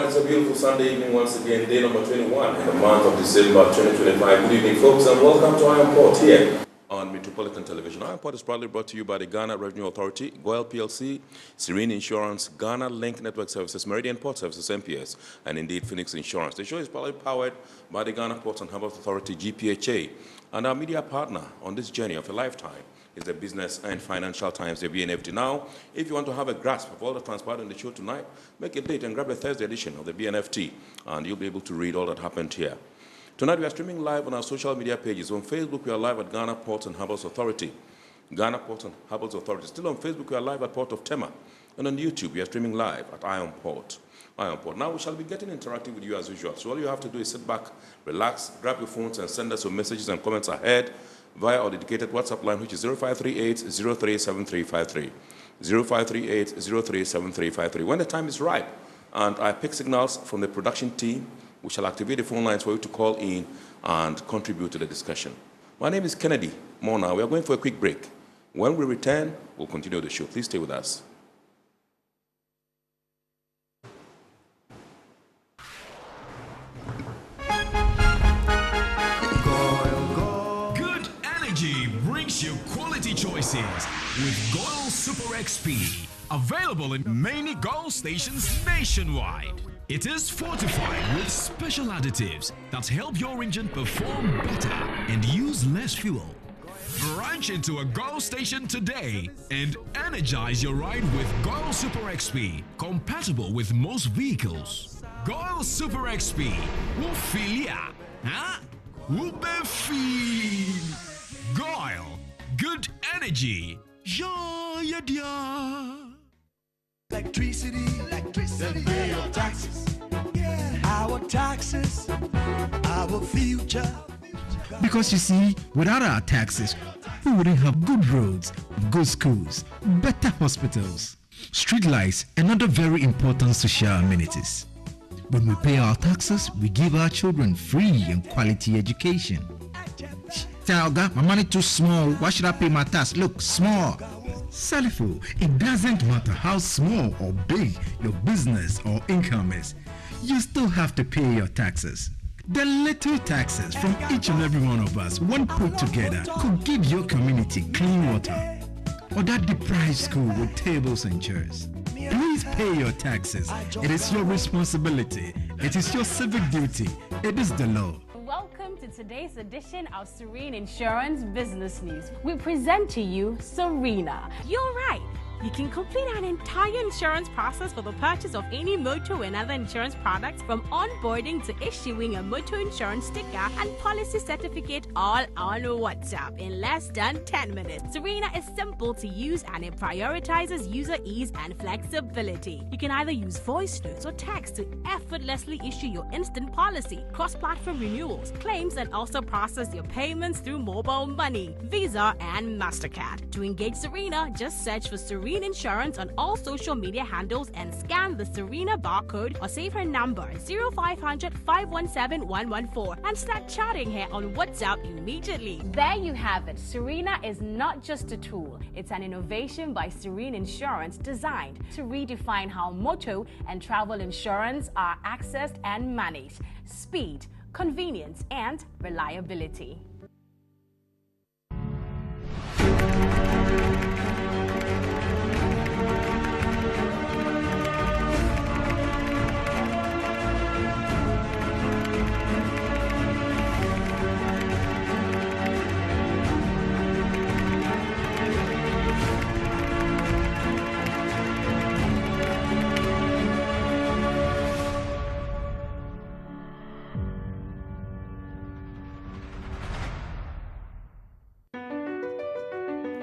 right, it's a beautiful Sunday evening once again, day number 21 in the month of December 2025. Good evening, folks, and welcome to Iron Port here on Metropolitan Television. Iron Port is proudly brought to you by the Ghana Revenue Authority, Goyle PLC, Serene Insurance, Ghana Link Network Services, Meridian Port Services, MPS, and indeed Phoenix Insurance. The show is proudly powered by the Ghana Ports and Harbours Authority-GPHA, and our media partner on this journey of a lifetime is the Business and Financial Times, the BNFT. Now, if you want to have a grasp of all that transpired in the show tonight, make a date and grab the Thursday edition of the BNFT, and you'll be able to read all that happened here. Tonight, we are streaming live on our social media pages. On Facebook, we are live at Ghana Ports and Harbours Authority. Ghana Ports and Harbours Authority. Still on Facebook, we are live at Port of Tema. And on YouTube, we are streaming live at Iron Port. Iron Port. Now, we shall be getting interactive with you as usual. So all you have to do is sit back, relax, grab your phones, and send us your messages and comments ahead via our dedicated WhatsApp line, which is 0538-037353. 0538-037353. When the time is right, and I pick signals from the production team, we shall activate the phone lines for you to call in and contribute to the discussion. My name is Kennedy Mona. We are going for a quick break. When we return, we'll continue the show. Please stay with us. Good energy brings you quality choices with Goyle Super XP. Available in many Goyle stations nationwide. It is fortified with special additives that help your engine perform better and use less fuel. Branch into a Goyle station today and energize your ride with Goyle Super XP, compatible with most vehicles. Goyle Super XP will feel ya, huh? Will be feel. Goyle, good energy. Yeah, yeah. Electricity, then pay your taxes. Yeah. Our taxes, our future. Because you see, without our taxes, we wouldn't have good roads, good schools, better hospitals, street lights, and other very important social amenities. When we pay our taxes, we give our children free and quality education. Talga, my money too small. Why should I pay my tax? Look, small. Salifo, it doesn't matter how small or big your business or income is, you still have to pay your taxes. The little taxes from each and every one of us, when put together, could give your community clean water or that deprived school with tables and chairs. Please pay your taxes. It is your responsibility. It is your civic duty. It is the law. Welcome to today's edition of Serene Insurance Business News. We present to you Serena. You're right. You can complete an entire insurance process for the purchase of any motor and other insurance products, from onboarding to issuing a motor insurance sticker and policy certificate, all on WhatsApp in less than 10 minutes. Serena is simple to use and it prioritizes user ease and flexibility. You can either use voice notes or text to effortlessly issue your instant policy, cross-platform renewals, claims, and also process your payments through mobile money, Visa, and MasterCard. To engage Serena, just search for Serena Insurance on all social media handles and scan the Serena barcode or save her number 0500 517 114 and start chatting her on WhatsApp immediately. There you have it. Serena is not just a tool, it's an innovation by Serene Insurance designed to redefine how motor and travel insurance are accessed and managed. Speed, convenience, and reliability.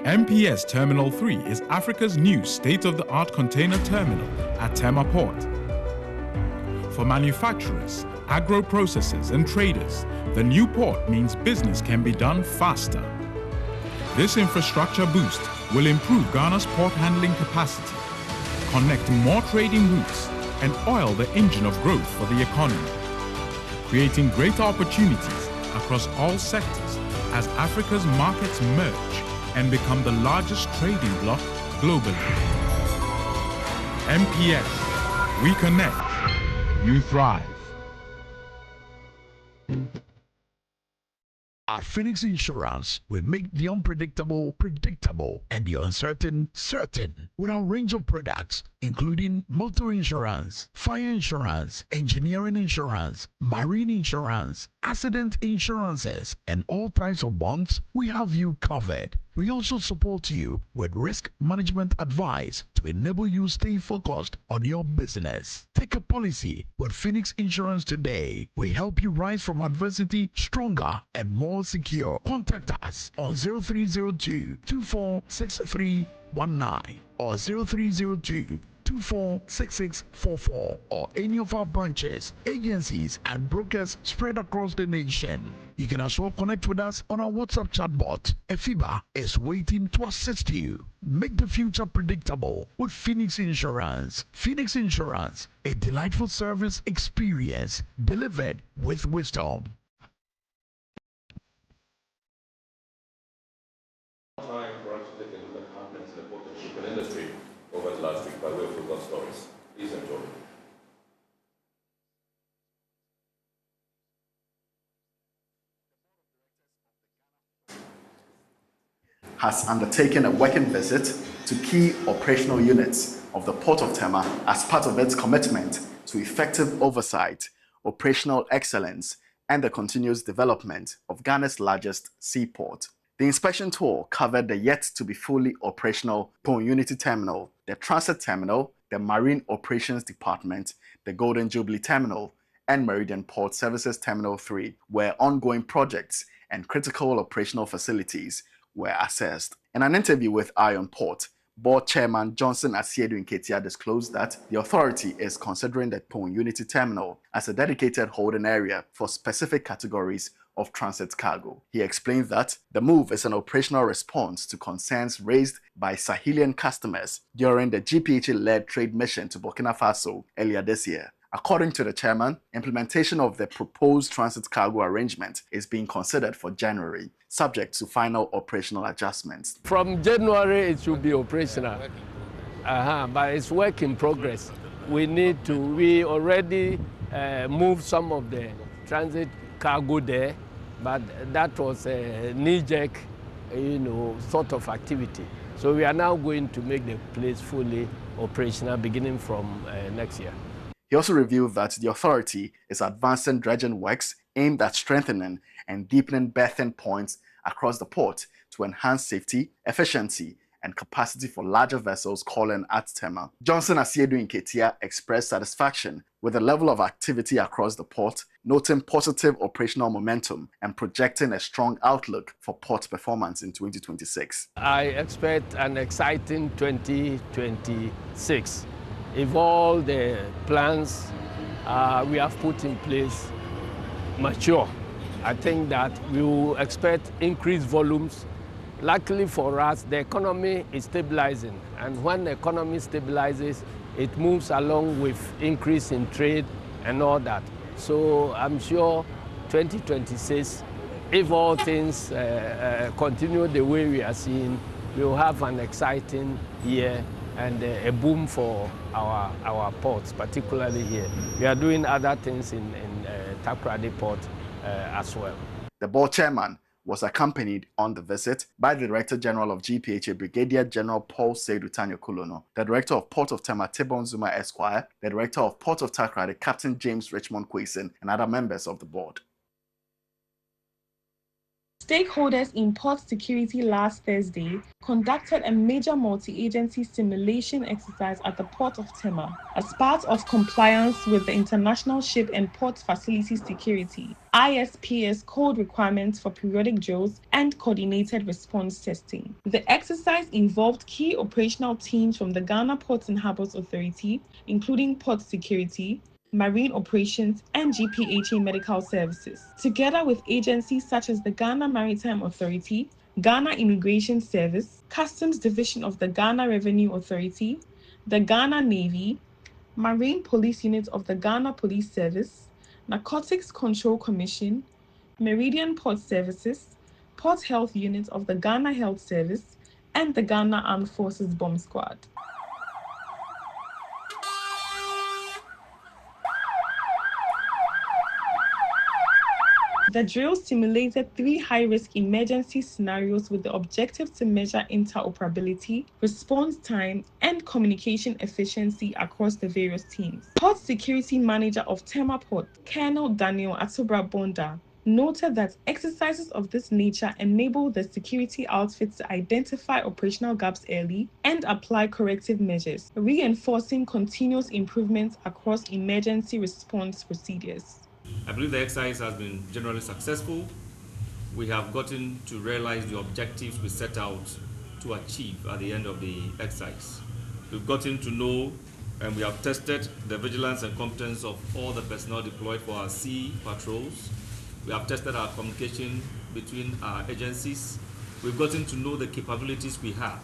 MPS Terminal 3 is Africa's new state-of-the-art container terminal at Tema Port. For manufacturers, agro-processors and traders, the new port means business can be done faster. This infrastructure boost will improve Ghana's port handling capacity, connect more trading routes, and oil the engine of growth for the economy, creating greater opportunities across all sectors as Africa's markets merge and become the largest trading bloc globally. MPS, we connect. you thrive. At Phoenix Insurance, we make the unpredictable predictable and the uncertain certain with our range of products, including motor insurance, fire insurance, engineering insurance, marine insurance, accident insurances, and all types of bonds. We have you covered. We also support you with risk management advice to enable you stay focused on your business. Take a policy with Phoenix Insurance today. We help you rise from adversity stronger and more secure. Contact us on 0302 246319 or 0302 246644 or any of our branches, agencies, and brokers spread across the nation. You can as well connect with us on our WhatsApp chatbot. EFIBA is waiting to assist you. Make the future predictable with Phoenix Insurance. Phoenix Insurance, a delightful service experience delivered with wisdom. Time for us to take a look at happenings in the port and shipping industry over the last week by way of local stories. Please enjoy. Has undertaken a working visit to key operational units of the Port of Tema as part of its commitment to effective oversight, operational excellence, and the continuous development of Ghana's largest seaport. The inspection tour covered the yet-to-be fully operational Port Unity Terminal, the Transit Terminal, the Marine Operations Department, the Golden Jubilee Terminal, and Meridian Port Services Terminal 3, where ongoing projects and critical operational facilities were assessed. In an interview with Iron Port, Board Chairman Johnson Asiedu Nketia disclosed that the authority is considering the Port Unity Terminal as a dedicated holding area for specific categories of transit cargo. He explained that the move is an operational response to concerns raised by Sahelian customers during the GPHA-led trade mission to Burkina Faso earlier this year. According to the chairman, implementation of the proposed transit cargo arrangement is being considered for January, subject to final operational adjustments. From January, it should be operational, but it's work in progress. We already moved some of the transit cargo there, but that was a knee-jerk, sort of activity. So we are now going to make the place fully operational beginning from next year. He also revealed that the authority is advancing dredging works aimed at strengthening and deepening berthing points across the port to enhance safety, efficiency, and capacity for larger vessels calling at Tema. Johnson Asiedu Nketia expressed satisfaction with the level of activity across the port, noting positive operational momentum and projecting a strong outlook for port performance in 2026. I expect an exciting 2026. If all the plans we have put in place mature, I think that we will expect increased volumes. Luckily for us, the economy is stabilizing, and when the economy stabilizes, it moves along with increase in trade and all that. So I'm sure 2026, if all things continue the way we are seeing, we will have an exciting year and a boom for our ports, particularly here. We are doing other things in Takoradi Port as well. The board chairman was accompanied on the visit by the Director General of GPHA, Brigadier General Paul Seidu Tanyo Kulono, the Director of Port of Tema, Tibon Zuma Esquire, the Director of Port of Takoradi, Captain James Richmond Quason, and other members of the board. Stakeholders in port security last Thursday conducted a major multi-agency simulation exercise at the Port of Tema as part of compliance with the International Ship and Port Facility Security (ISPS) code requirements for periodic drills and coordinated response testing. The exercise involved key operational teams from the Ghana Ports and Harbours Authority, including port security, marine operations, and GPHA medical services, together with agencies such as the Ghana Maritime Authority, Ghana Immigration Service, Customs Division of the Ghana Revenue Authority, the Ghana Navy, Marine Police Unit of the Ghana Police Service, Narcotics Control Commission, Meridian Port Services, Port Health Unit of the Ghana Health Service, and the Ghana Armed Forces Bomb Squad. The drill simulated 3 high-risk emergency scenarios with the objective to measure interoperability, response time, and communication efficiency across the various teams. Port Security Manager of Tema Port, Colonel Daniel Atubra Bonda, noted that exercises of this nature enable the security outfits to identify operational gaps early and apply corrective measures, reinforcing continuous improvement across emergency response procedures. I believe the exercise has been generally successful. We have gotten to realize the objectives we set out to achieve at the end of the exercise. We've gotten to know and we have tested the vigilance and competence of all the personnel deployed for our sea patrols. We have tested our communication between our agencies. We've gotten to know the capabilities we have,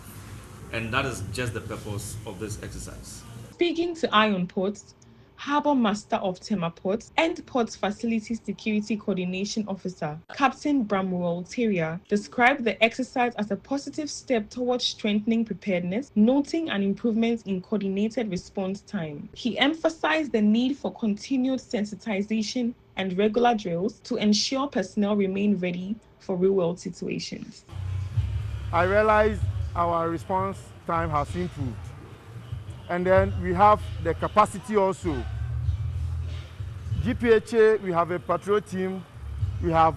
and that is just the purpose of this exercise. Speaking to Iron Ports, Harbour Master of Tema Ports and Ports Facility Security Coordination Officer, Captain Bramwell Terrier, described the exercise as a positive step towards strengthening preparedness, noting an improvement in coordinated response time. He emphasized the need for continued sensitization and regular drills to ensure personnel remain ready for real-world situations. I realized our response time has improved. And then we have the capacity also. GPHA, we have a patrol team, we have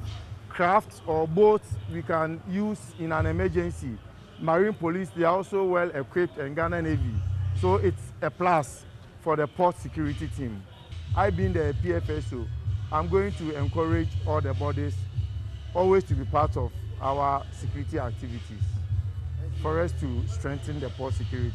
crafts or boats we can use in an emergency. Marine police, they are also well equipped, and Ghana Navy. So it's a plus for the port security team. I being the PFSO, I'm going to encourage all the bodies always to be part of our security activities for us to strengthen the port security.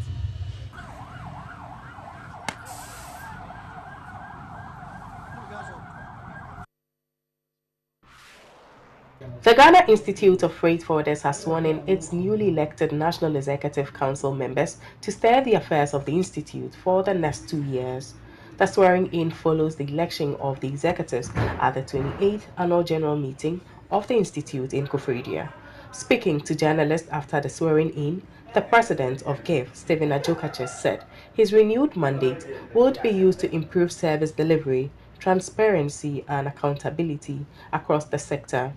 The Ghana Institute of Freight Forwarders has sworn in its newly elected National Executive Council members to steer the affairs of the institute for the next 2 years. The swearing-in follows the election of the executives at the 28th Annual General Meeting of the Institute in Koforidua. Speaking to journalists after the swearing-in, the president of GIF, Stephen Ajokache, said his renewed mandate would be used to improve service delivery, transparency, and accountability across the sector.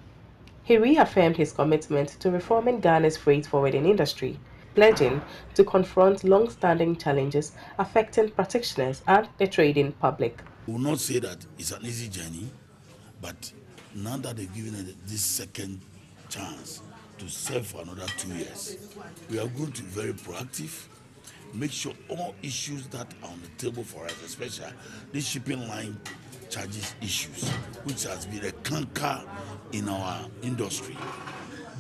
He reaffirmed his commitment to reforming Ghana's freight forwarding industry, pledging to confront long-standing challenges affecting practitioners and the trading public. We will not say that it's an easy journey, but now that they've given it this second chance to serve for another 2 years, we are going to be very proactive, make sure all issues that are on the table for us, especially this shipping line charges issues, which has been a canker in our industry.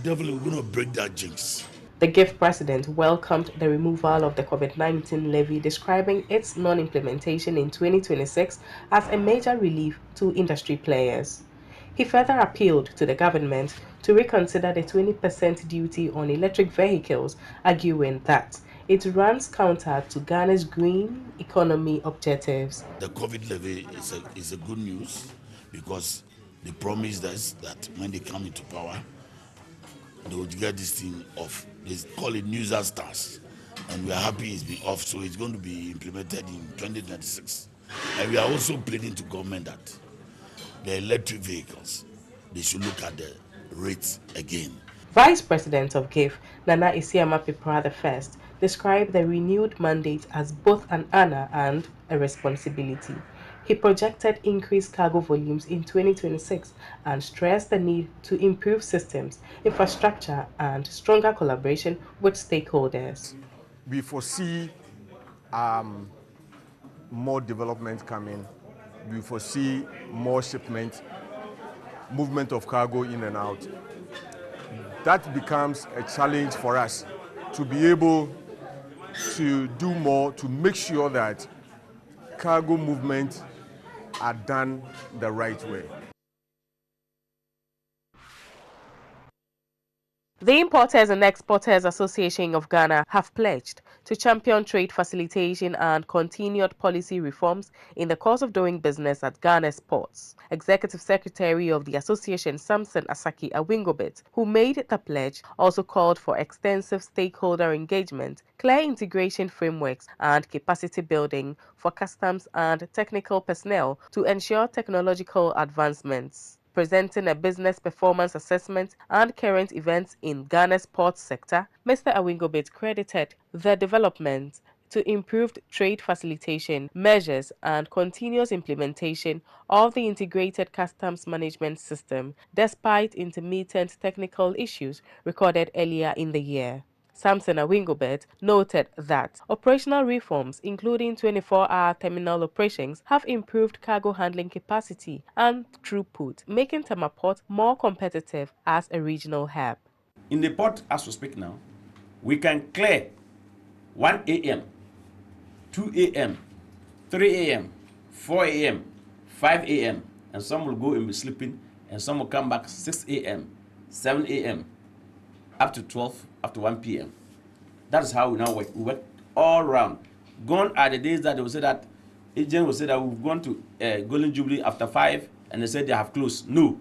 Definitely, we're going to break that jinx. The GIF president welcomed the removal of the COVID-19 levy, describing its non-implementation in 2026 as a major relief to industry players. He further appealed to the government to reconsider the 20% duty on electric vehicles, arguing that it runs counter to Ghana's green economy objectives. The COVID levy is a good news because they promised us that when they come into power, they would get this thing off. They call it News as Stars, and we are happy it's been off, so it's going to be implemented in 2026. And we are also pleading to government that the electric vehicles, they should look at the rates again. Vice President of GIF, Nana Isiama Pipra I, described the renewed mandate as both an honor and a responsibility. He projected increased cargo volumes in 2026 and stressed the need to improve systems, infrastructure, and stronger collaboration with stakeholders. We foresee more development coming. We foresee more shipment, movement of cargo in and out. That becomes a challenge for us to be able to do more to make sure that cargo movement are done the right way. The Importers and Exporters Association of Ghana have pledged to champion trade facilitation and continued policy reforms in the course of doing business at Ghana's ports. Executive Secretary of the association, Samson Asaki Awingobit, who made the pledge, also called for extensive stakeholder engagement, clear integration frameworks, and capacity building for customs and technical personnel to ensure technological advancements. Presenting a business performance assessment and current events in Ghana's port sector, Mr. Awingobit credited the development to improved trade facilitation measures and continuous implementation of the integrated customs management system, despite intermittent technical issues recorded earlier in the year. Samson Awingobet noted that operational reforms, including 24-hour terminal operations, have improved cargo handling capacity and throughput, making Tema Port more competitive as a regional hub. In the port, as we speak now, we can clear 1 a.m., 2 a.m., 3 a.m., 4 a.m., 5 a.m., and some will go and be sleeping, and some will come back 6 a.m., 7 a.m., up to 12, up to 1 p.m. That is how we now work. We work all around. Gone are the days that they will say that agent will say that we've gone to Golden Jubilee after 5 and they said they have closed. No.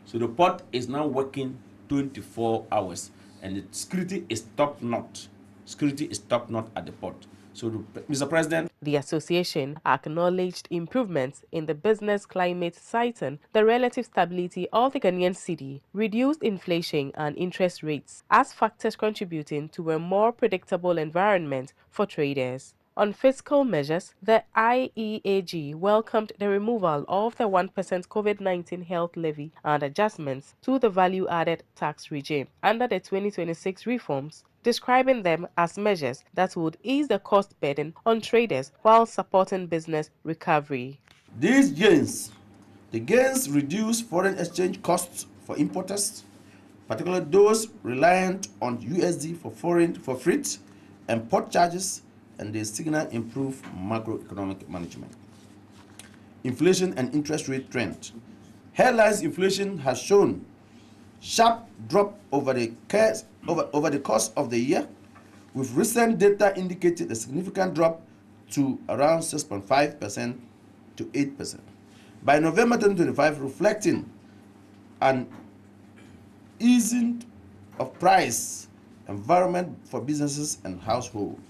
So the port is now working 24 hours and the security is top notch. Security is top notch at the port. So, Mr. President, the association acknowledged improvements in the business climate, citing the relative stability of the Ghanaian cedi, reduced inflation and interest rates as factors contributing to a more predictable environment for traders. On fiscal measures, the IEAG welcomed the removal of the 1% COVID-19 health levy and adjustments to the value-added tax regime under the 2026 reforms, describing them as measures that would ease the cost burden on traders while supporting business recovery. These gains, the gains reduce foreign exchange costs for importers, particularly those reliant on USD for freight and port charges, and they signal improved macroeconomic management. Inflation and interest rate trend. Headlines inflation has shown sharp drop over the course of the year, with recent data indicating a significant drop to around 6.5% to 8%. By November 2025, reflecting an easing of price environment for businesses and households.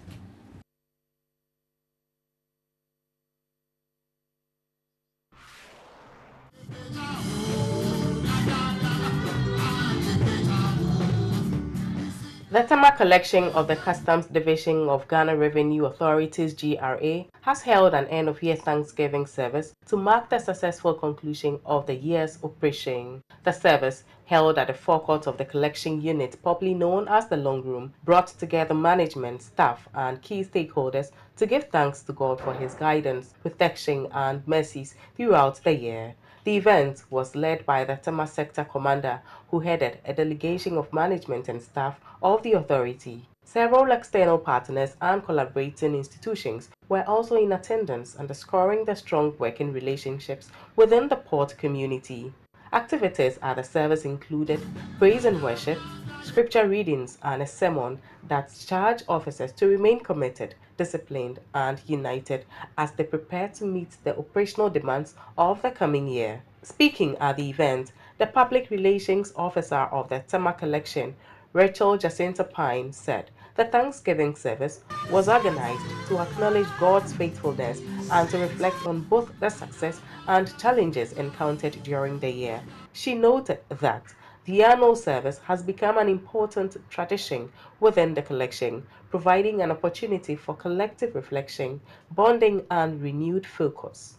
The Tema collection of the Customs Division of Ghana Revenue Authorities GRA has held an end-of-year Thanksgiving service to mark the successful conclusion of the year's operation. The service, held at the forecourt of the collection unit, popularly known as the Long Room, brought together management, staff, and key stakeholders to give thanks to God for His guidance, protection, and mercies throughout the year. The event was led by the Tema Sector Commander, who headed a delegation of management and staff of the authority. Several external partners and collaborating institutions were also in attendance, underscoring the strong working relationships within the port community. Activities at the service included praise and worship, scripture readings, and a sermon that charged officers to remain committed, disciplined, and united as they prepare to meet the operational demands of the coming year. Speaking at the event, the Public Relations Officer of the Tema Collection, Rachel Jacinta Pine, said the Thanksgiving service was organized to acknowledge God's faithfulness and to reflect on both the success and challenges encountered during the year. She noted that the annual service has become an important tradition within the collection, providing an opportunity for collective reflection, bonding, and renewed focus.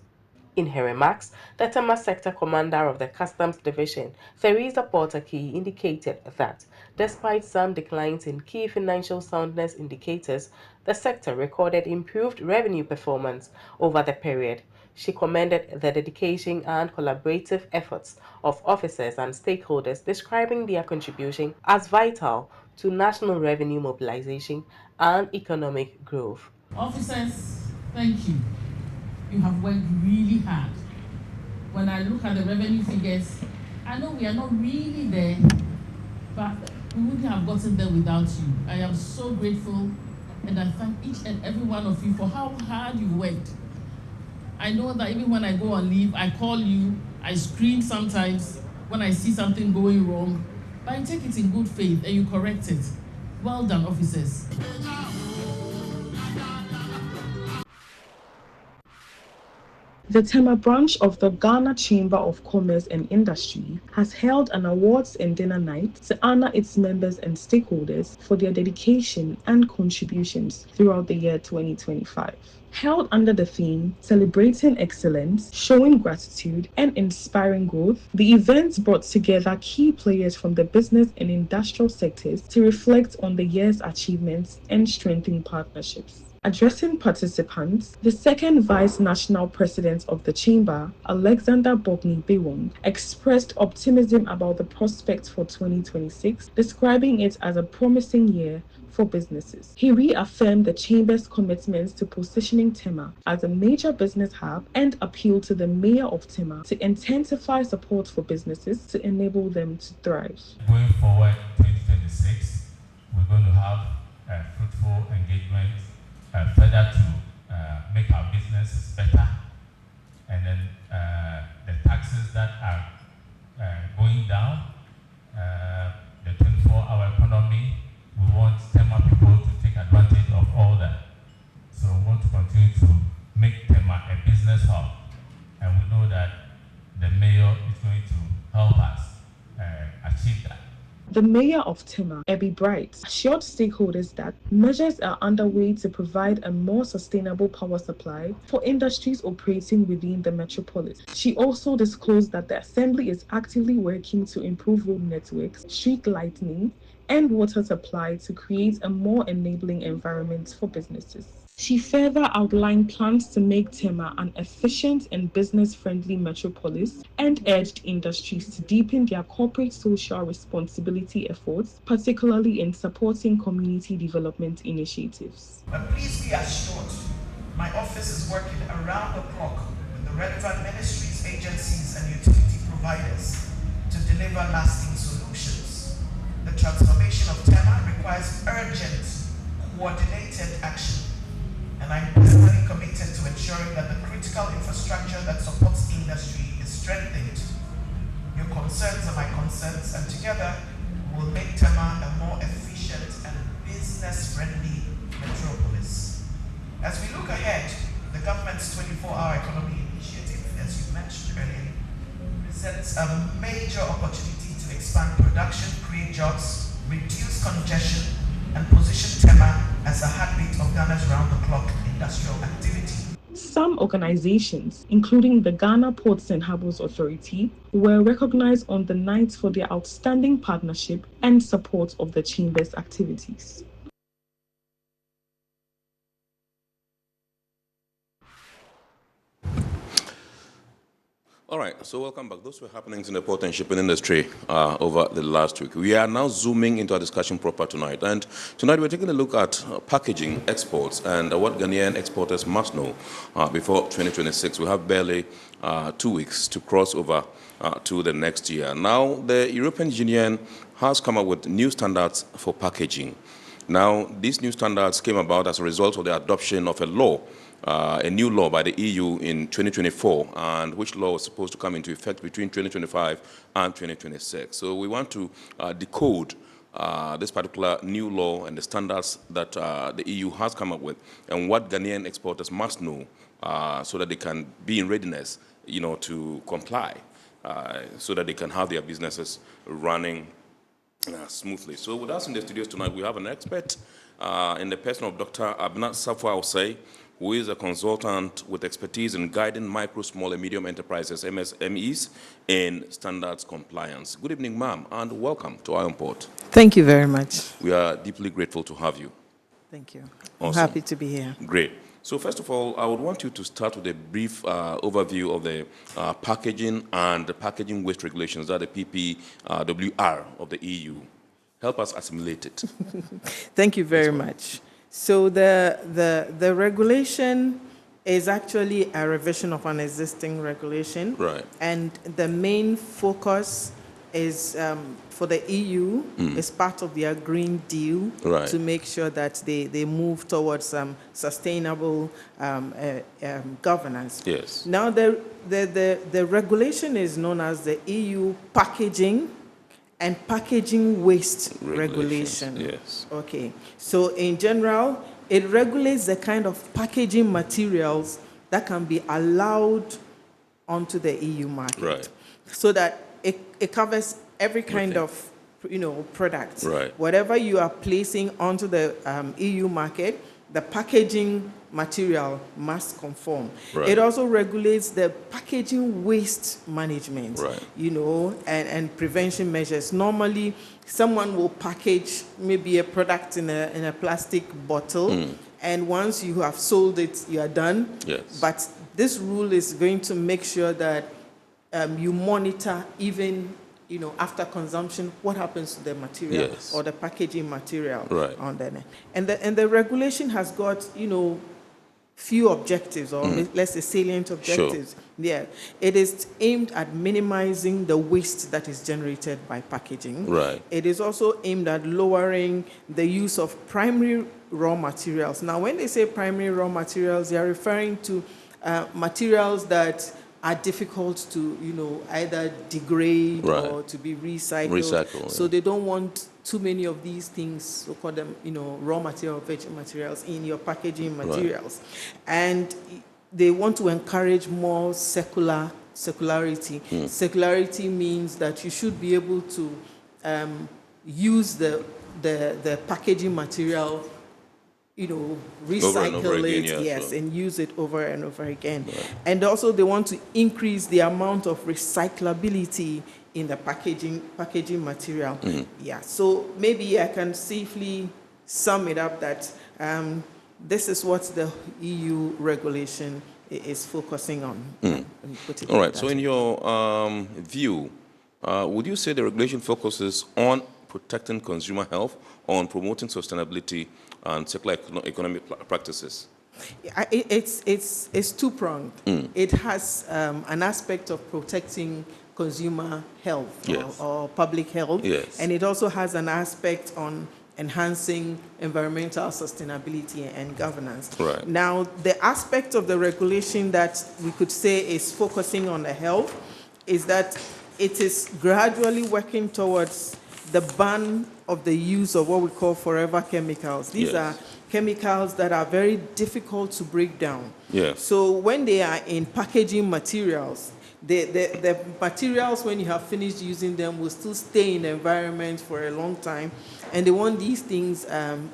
In her remarks, the Tema Sector Commander of the Customs Division, Theresa Porter-Key, indicated that despite some declines in key financial soundness indicators, the sector recorded improved revenue performance over the period. She commended the dedication and collaborative efforts of officers and stakeholders, describing their contribution as vital to national revenue mobilization and economic growth. Officers, thank you. You have worked really hard. When I look at the revenue figures, I know we are not really there, but we wouldn't have gotten there without you. I am so grateful, and I thank each and every one of you for how hard you worked. I know that even when I go on leave, I call you, I scream sometimes when I see something going wrong, but I take it in good faith and you correct it. Well done, officers. The Tema branch of the Ghana Chamber of Commerce and Industry has held an awards and dinner night to honor its members and stakeholders for their dedication and contributions throughout the year 2025. Held under the theme Celebrating Excellence, Showing Gratitude, and Inspiring Growth, the event brought together key players from the business and industrial sectors to reflect on the year's achievements and strengthen partnerships. Addressing participants, the second Vice National President of the Chamber, Alexander Bogni Bewong, expressed optimism about the prospects for 2026, describing it as a promising year for businesses. He reaffirmed the Chamber's commitments to positioning Tema as a major business hub and appealed to the Mayor of Tema to intensify support for businesses to enable them to thrive. Going forward, 2026, we're going to have fruitful engagement further to make our businesses better, and then the taxes that are going down, the 24-hour economy, we want Tema people to take advantage of all that. So we want to continue to make Tema a business hub, and we know that the mayor is going to help us achieve that. The mayor of Tema, Ebby Bright, assured stakeholders that measures are underway to provide a more sustainable power supply for industries operating within the metropolis. She also disclosed that the assembly is actively working to improve road networks, street lighting, and water supply to create a more enabling environment for businesses. She further outlined plans to make Tema an efficient and business-friendly metropolis and urged industries to deepen their corporate social responsibility efforts, particularly in supporting community development initiatives. But please be assured, my office is working around the clock with the relevant ministries, agencies, and utility providers to deliver lasting solutions. The transformation of Tema requires urgent, coordinated action, and I'm personally committed to ensuring that the critical infrastructure that supports the industry is strengthened. Your concerns are my concerns, and together we'll make Tema a more efficient and business-friendly metropolis. As we look ahead, the government's 24-hour economy initiative, as you mentioned earlier, presents a major opportunity to expand production, create jobs, reduce congestion, and position Tema as a heartbeat of Ghana's round-the-clock industrial activity. Some organizations, including the Ghana Ports and Harbours Authority, were recognized on the night for their outstanding partnership and support of the Chamber's activities. All right, so welcome back. Those were happenings in the port and shipping industry over the last week. We are now zooming into our discussion proper tonight. And tonight we're taking a look at packaging exports and what Ghanaian exporters must know before 2026. We have barely 2 weeks to cross over to the next year. Now, the European Union has come up with new standards for packaging. Now, these new standards came about as a result of the adoption of a new law by the EU in 2024, and which law was supposed to come into effect between 2025 and 2026. So we want to decode this particular new law and the standards that the EU has come up with, and what Ghanaian exporters must know so that they can be in readiness, to comply, so that they can have their businesses running smoothly. So with us in the studios tonight, we have an expert in the person of Dr. Abnat Safwa Osei, who is a consultant with expertise in guiding micro, small, and medium enterprises, MSMEs, in standards compliance. Good evening, ma'am, and welcome to Iron Port. Thank you very much. We are deeply grateful to have you. Thank you. Awesome. I'm happy to be here. Great. So first of all, I would want you to start with a brief overview of the packaging and the packaging waste regulations, that the PPWR of the EU. Help us assimilate it. Thank you very much. So the regulation is actually a revision of an existing regulation. Right. And the main focus is for the EU, is part of their Green Deal, right, to make sure that they move towards sustainable governance. Yes. Now the regulation is known as the EU Packaging and Packaging Waste Regulation. Yes. Okay. So in general, it regulates the kind of packaging materials that can be allowed onto the EU market. Right. So that it covers every kind of, products. Right. Whatever you are placing onto the EU market, the packaging material must conform. Right. It also regulates the packaging waste management, Right. and prevention measures. Normally, someone will package maybe a product in a plastic bottle, and once you have sold it, you are done. Yes. But this rule is going to make sure that you monitor even after consumption, what happens to the material Yes. or the packaging material Right. on there. And the regulation has got, few objectives, or let's say salient objectives. Sure. Yeah. It is aimed at minimizing the waste that is generated by packaging. Right. It is also aimed at lowering the use of primary raw materials. Now, when they say primary raw materials, they are referring to materials that are difficult to, either degrade Right. or to be recycled. Recycle, So yeah. they don't want too many of these things, so call them, raw material, vegetable materials in your packaging materials. And they want to encourage more circularity. Circularity means that you should be able to use the packaging material, recycle and over again, it, yeah, yes, sure. and use it over and over again. And also they want to increase the amount of recyclability in the packaging material. Yeah, so maybe I can safely sum it up that this is what the EU regulation is focusing on. And put it All like right. that. So in your view, would you say the regulation focuses on protecting consumer health or on promoting sustainability and circular economic practices? It's two-pronged. It has an aspect of protecting consumer health, Yes. or public health, Yes. and it also has an aspect on enhancing environmental sustainability and governance. Right. Now, the aspect of the regulation that we could say is focusing on the health is that it is gradually working towards the ban of the use of what we call forever chemicals. These Yes. are chemicals that are very difficult to break down. Yes. So when they are in packaging materials, the materials, when you have finished using them, will still stay in the environment for a long time, and they want these things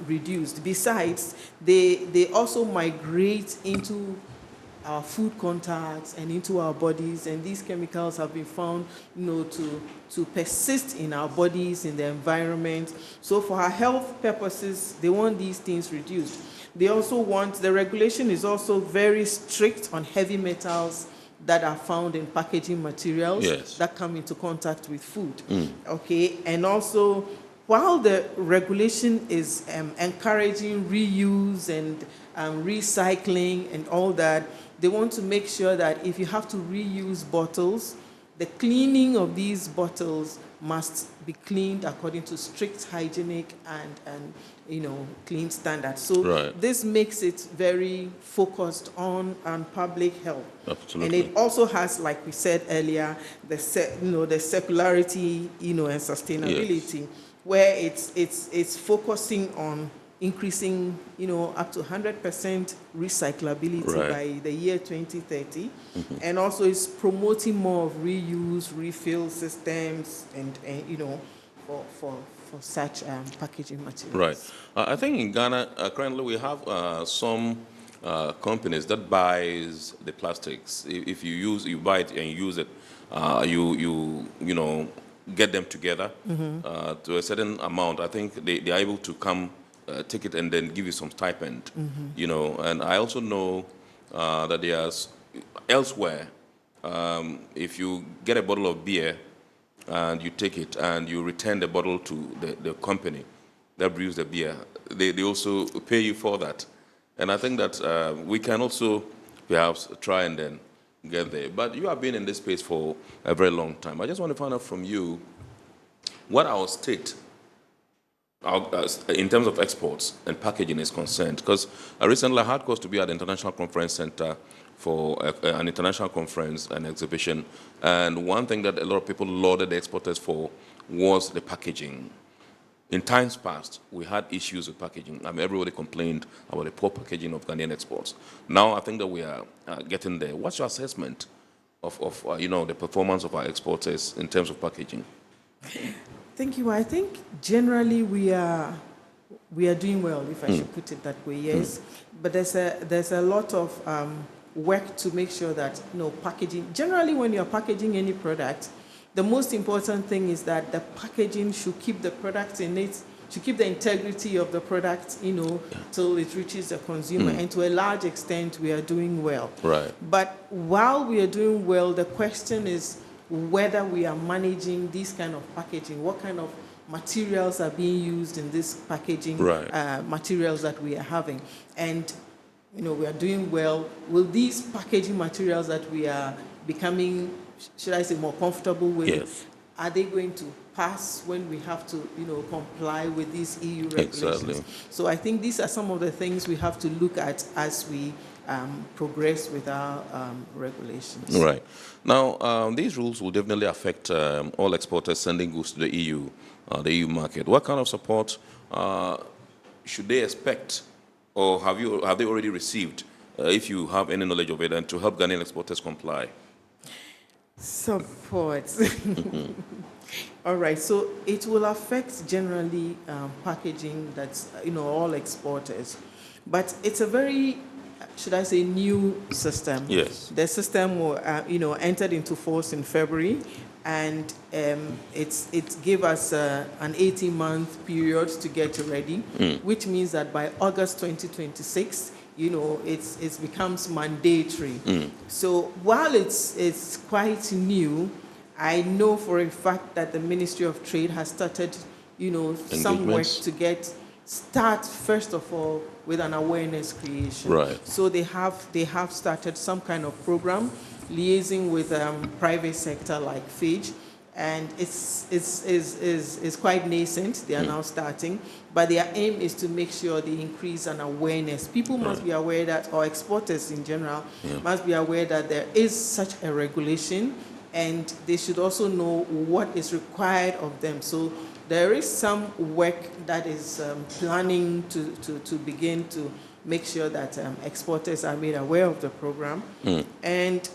reduced. Besides, they also migrate into our food contacts and into our bodies, and these chemicals have been found, to persist in our bodies, in the environment. So for our health purposes, they want these things reduced. They also want, the regulation is also very strict on heavy metals that are found in packaging materials. Yes. That come into contact with food. Okay, and also, while the regulation is encouraging reuse and recycling and all that, they want to make sure that if you have to reuse bottles, the cleaning of these bottles must be cleaned according to strict hygienic and clean standards. So Right. this makes it very focused on public health. Absolutely. And it also has, like we said earlier, the circularity, and sustainability, where it's focusing on increasing, up to 100% recyclability Right. by the year 2030, and also it's promoting more of reuse, refill systems, and for such packaging materials. Right. I think in Ghana, currently we have some companies that buys the plastics. If you buy it and you use it, you get them together to a certain amount. I think they are able to come take it and then give you some stipend. And I also know that there's elsewhere, if you get a bottle of beer and you take it and you return the bottle to the company that brews the beer, they also pay you for that. And I think that we can also perhaps try and then get there. But you have been in this space for a very long time. I just want to find out from you what our state, in terms of exports and packaging, is concerned. Because recently I had cause to be at the International Conference Center for an international conference and exhibition. And one thing that a lot of people lauded the exporters for was the packaging. in times past, we had issues with packaging. I mean, everybody complained about the poor packaging of Ghanaian exports. Now, I think that we are getting there. What's your assessment of the performance of our exporters in terms of packaging? Thank you. I think generally we are doing well, if I should put it that way. Yes, but there's a lot of work to make sure that packaging. Generally, when you're packaging any product, the most important thing is that the packaging should keep the product in it, should keep the integrity of the product, till it reaches the consumer. And to a large extent, we are doing well. Right. But while we are doing well, the question is whether we are managing this kind of packaging, what kind of materials are being used in this packaging materials that we are having. And, we are doing well. Will these packaging materials that we are becoming, should I say, more comfortable with, are they going to pass when we have to, comply with these EU regulations? Exactly. So I think these are some of the things we have to look at as we progress with our regulations. Right. Now, these rules will definitely affect all exporters sending goods to the EU market. What kind of support should they expect, or have they already received, if you have any knowledge of it, and to help Ghanaian exporters comply? Support. All right, so it will affect generally packaging that's, all exporters. But it's a very, should I say, new system. Yes. The system, entered into force in February, and it gave us an 18-month period to get ready, which means that by August 2026, it becomes mandatory. So while it's quite new, I know for a fact that the Ministry of Trade has started, some work to start first of all with an awareness creation. Right. So they have started some kind of program liaising with private sector like FIJ, and it's quite nascent. They are now starting, but their aim is to make sure they increase an awareness. People must be aware that, or exporters in general, must be aware that there is such a regulation, and they should also know what is required of them. So there is some work that is planning to begin to make sure that exporters are made aware of the program. And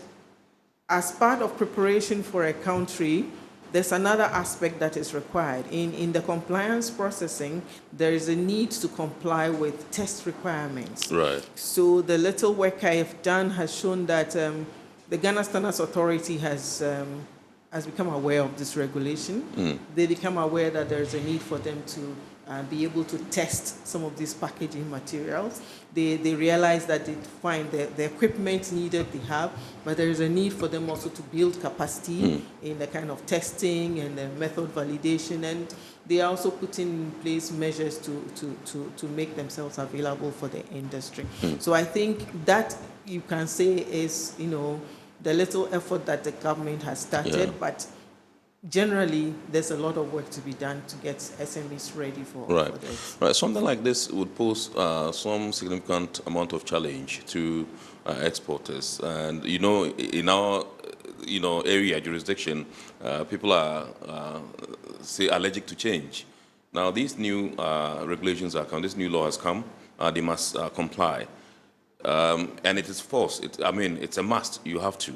as part of preparation for a country, there's another aspect that is required. In the compliance processing, there is a need to comply with test requirements. Right. So the little work I have done has shown that the Ghana Standards Authority has become aware of this regulation. They become aware that there is a need for them to be able to test some of these packaging materials. They realize that they find the equipment needed they have, but there is a need for them also to build capacity in the kind of testing and the method validation, and they are also putting in place measures to make themselves available for the industry. So I think that you can say is, the little effort that the government has started, but generally, there's a lot of work to be done to get SMEs ready for this. Right. Something like this would pose some significant amount of challenge to exporters. And, in our, area, jurisdiction, people are, say, allergic to change. Now, these new regulations are come, this new law has come, they must comply. And it is forced. It's a must. You have to.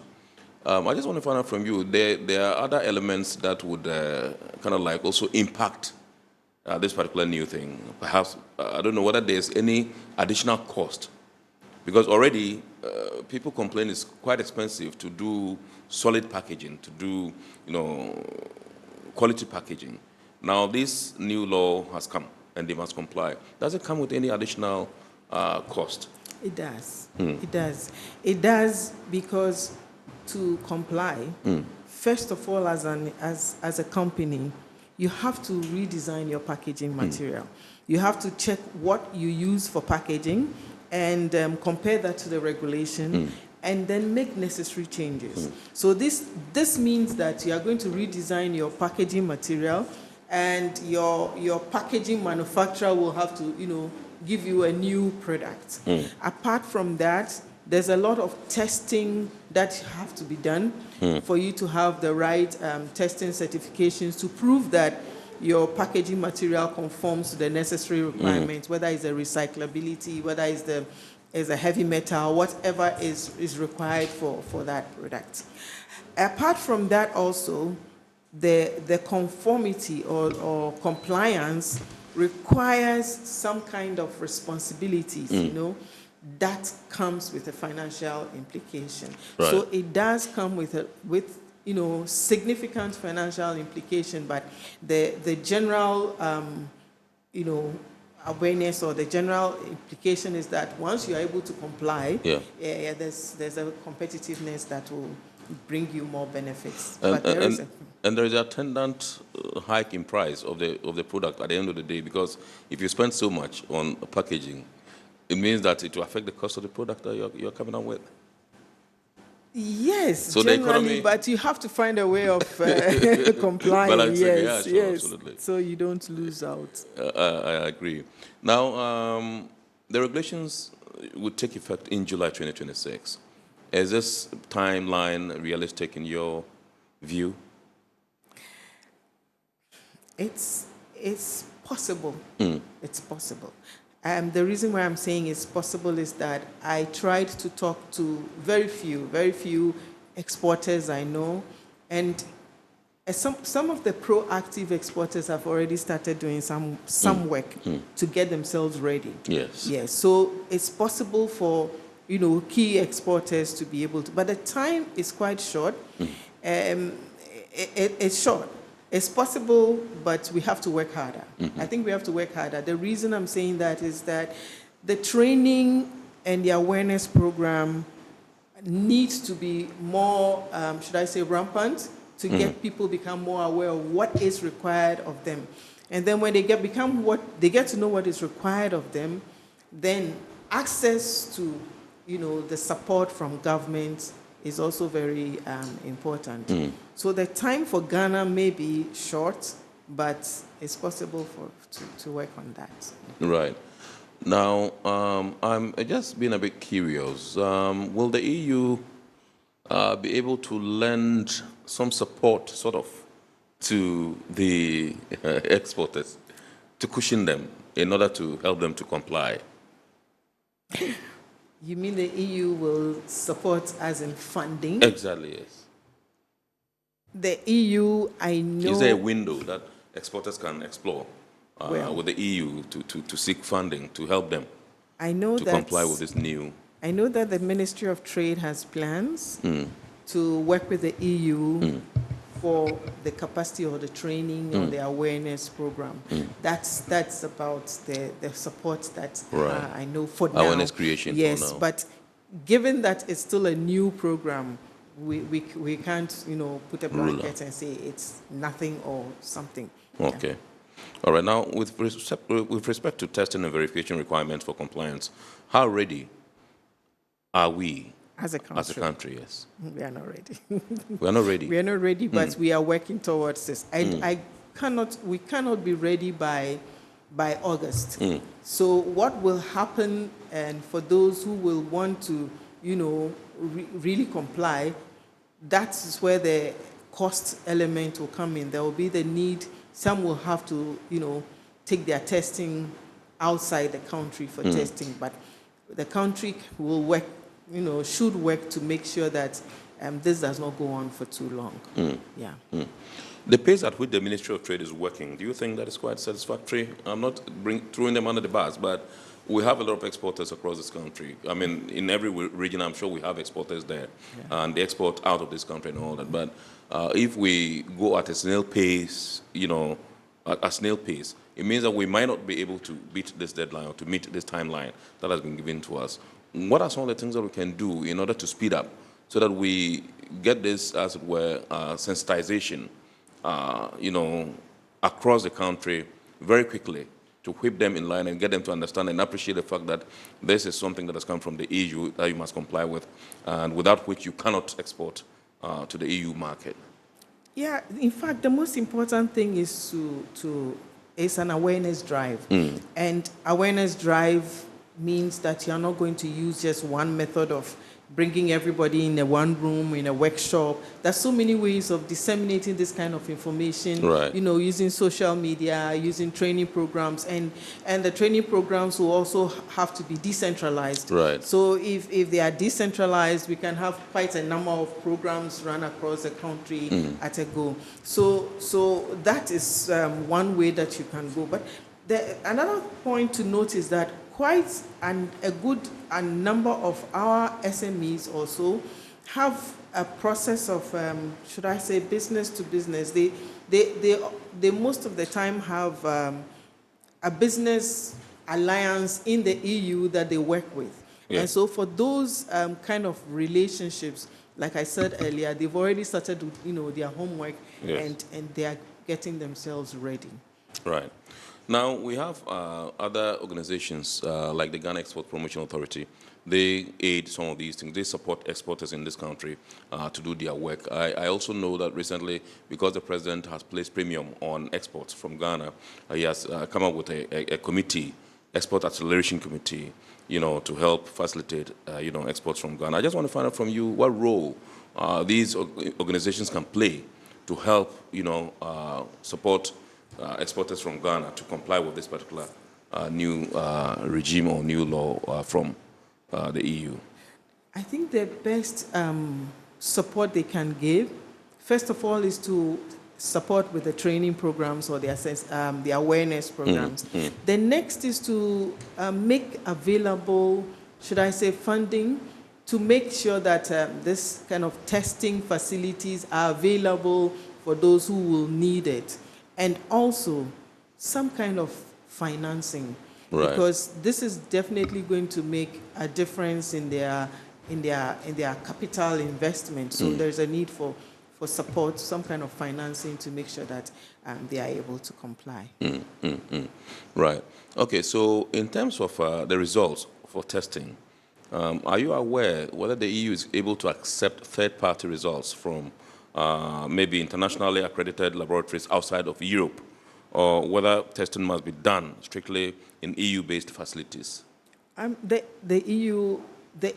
I just want to find out from you, there are other elements that would kind of like also impact this particular new thing. Perhaps, I don't know whether there's any additional cost. Because already, people complain it's quite expensive to do solid packaging, to do, quality packaging. Now, this new law has come, and they must comply. Does it come with any additional cost? It does. It does. It does because to comply, first of all, as a company, you have to redesign your packaging material. You have to check what you use for packaging and compare that to the regulation, and then make necessary changes. So this means that you are going to redesign your packaging material, and your packaging manufacturer will have to, give you a new product. Apart from that, there's a lot of testing that have to be done for you to have the right testing certifications to prove that your packaging material conforms to the necessary requirements, whether it's a recyclability, whether it's a heavy metal, whatever is required for that product. Apart from that also, the conformity or compliance requires some kind of responsibilities, you know, that comes with a financial implication. Right. So it does come with you know, significant financial implication, but the general you know, awareness or the general implication is that once you are able to comply, there's a competitiveness that will bring you more benefits. But there is and there is an attendant hike in price of the product at the end of the day, because if you spend so much on packaging, it means that it will affect the cost of the product that you're coming out with. Yes, so generally, but you have to find a way of complying. Balancing, yes, yeah, sure, yes, absolutely. so you don't lose out. I agree. Now, the regulations will take effect in July 2026. Is this timeline realistic in your view? It's possible. It's possible. The reason why I'm saying it's possible is that I tried to talk to very few exporters I know, and some of the proactive exporters have already started doing some work to get themselves ready. Yes. Yes. So it's possible for, you know, key exporters to be able to, but the time is quite short. It's short. It's possible, but we have to work harder. I think we have to work harder. The reason I'm saying that is that the training and the awareness program needs to be more, should I say, rampant, to get people become more aware of what is required of them. And then when they get to know what is required of them, then access to, you know, the support from government is also very important. So the time for Ghana may be short, but it's possible to work on that. Right. Now, I'm just being a bit curious. Will the EU be able to lend some support, sort of, to the exporters to cushion them in order to help them to comply? You mean the EU will support as in funding? Exactly, yes. The EU, I know... Is there a window that exporters can explore with the EU to seek funding to help them to comply with this new... I know that the Ministry of Trade has plans to work with the EU for the capacity or the training or the awareness program. That's about the support that I know for now. Awareness creation yes, for now. But given that it's still a new program, we can't, you know, put a blanket and say it's nothing or something. Okay. Yeah. All right. Now, with respect to testing and verification requirements for compliance, how ready are we as a country? Yes. We are not ready. We are not ready. We are not ready, but we are working towards this. We cannot be ready by August. So what will happen, and for those who will want to, you know, really comply, that's where the cost element will come in. There will be the need, some will have to, you know, take their testing outside the country for testing, but the country will work, you know, should work to make sure that this does not go on for too long. The pace at which the Ministry of Trade is working, do you think that is quite satisfactory? I'm not throwing them under the bus, but we have a lot of exporters across this country. I mean, in every region, I'm sure we have exporters there, and they export out of this country and all that. But if we go at a snail pace, you know, at snail pace, it means that we might not be able to beat this deadline or to meet this timeline that has been given to us. What are some of the things that we can do in order to speed up so that we get this, as it were, sensitization, you know, across the country very quickly, to whip them in line and get them to understand and appreciate the fact that this is something that has come from the EU that you must comply with, and without which you cannot export to the EU market? Yeah, in fact, the most important thing is it's an awareness drive. And awareness drive means that you're not going to use just one method of bringing everybody in a one room, in a workshop. There's so many ways of disseminating this kind of information, Right. you know, using social media, using training programs, and the training programs will also have to be decentralized. Right. So if they are decentralized, we can have quite a number of programs run across the country at a go. So that is one way that you can go. But another point to note is that quite a good number of our SMEs also have a process of, should I say, business to business. They most of the time have a business alliance in the EU that they work with. Yeah. And so for those kind of relationships, like I said earlier, they've already started, you know, their homework. Yes. and they are getting themselves ready. Right. Now, we have other organizations like the Ghana Export Promotion Authority. They aid some of these things. They support exporters in this country to do their work. I also know that recently, because the president has placed premium on exports from Ghana, he has come up with a committee, Export Acceleration Committee, you know, to help facilitate, you know, exports from Ghana. I just want to find out from you what role these organizations can play to help, you know, support exporters from Ghana to comply with this particular new regime or new law from the EU? I think the best support they can give, first of all, is to support with the training programs or the awareness programs. The next is to make available, should I say, funding to make sure that this kind of testing facilities are available for those who will need it. And also some kind of financing, Right. because this is definitely going to make a difference in their capital investment. So there's a need for support, some kind of financing to make sure that they are able to comply. Right. Okay, so in terms of the results for testing, are you aware whether the EU is able to accept third-party results from maybe internationally accredited laboratories outside of Europe, or whether testing must be done strictly in EU-based facilities? The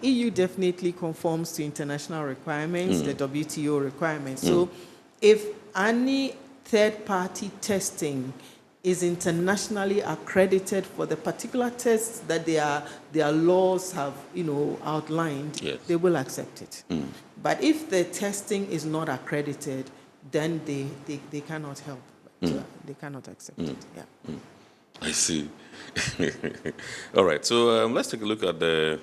EU definitely conforms to international requirements, the WTO requirements. So if any third-party testing is internationally accredited for the particular tests that their laws have, you know, outlined, yes, they will accept it. But if the testing is not accredited, then they cannot help. They cannot accept it. Yeah. I see. All right. So let's take a look at the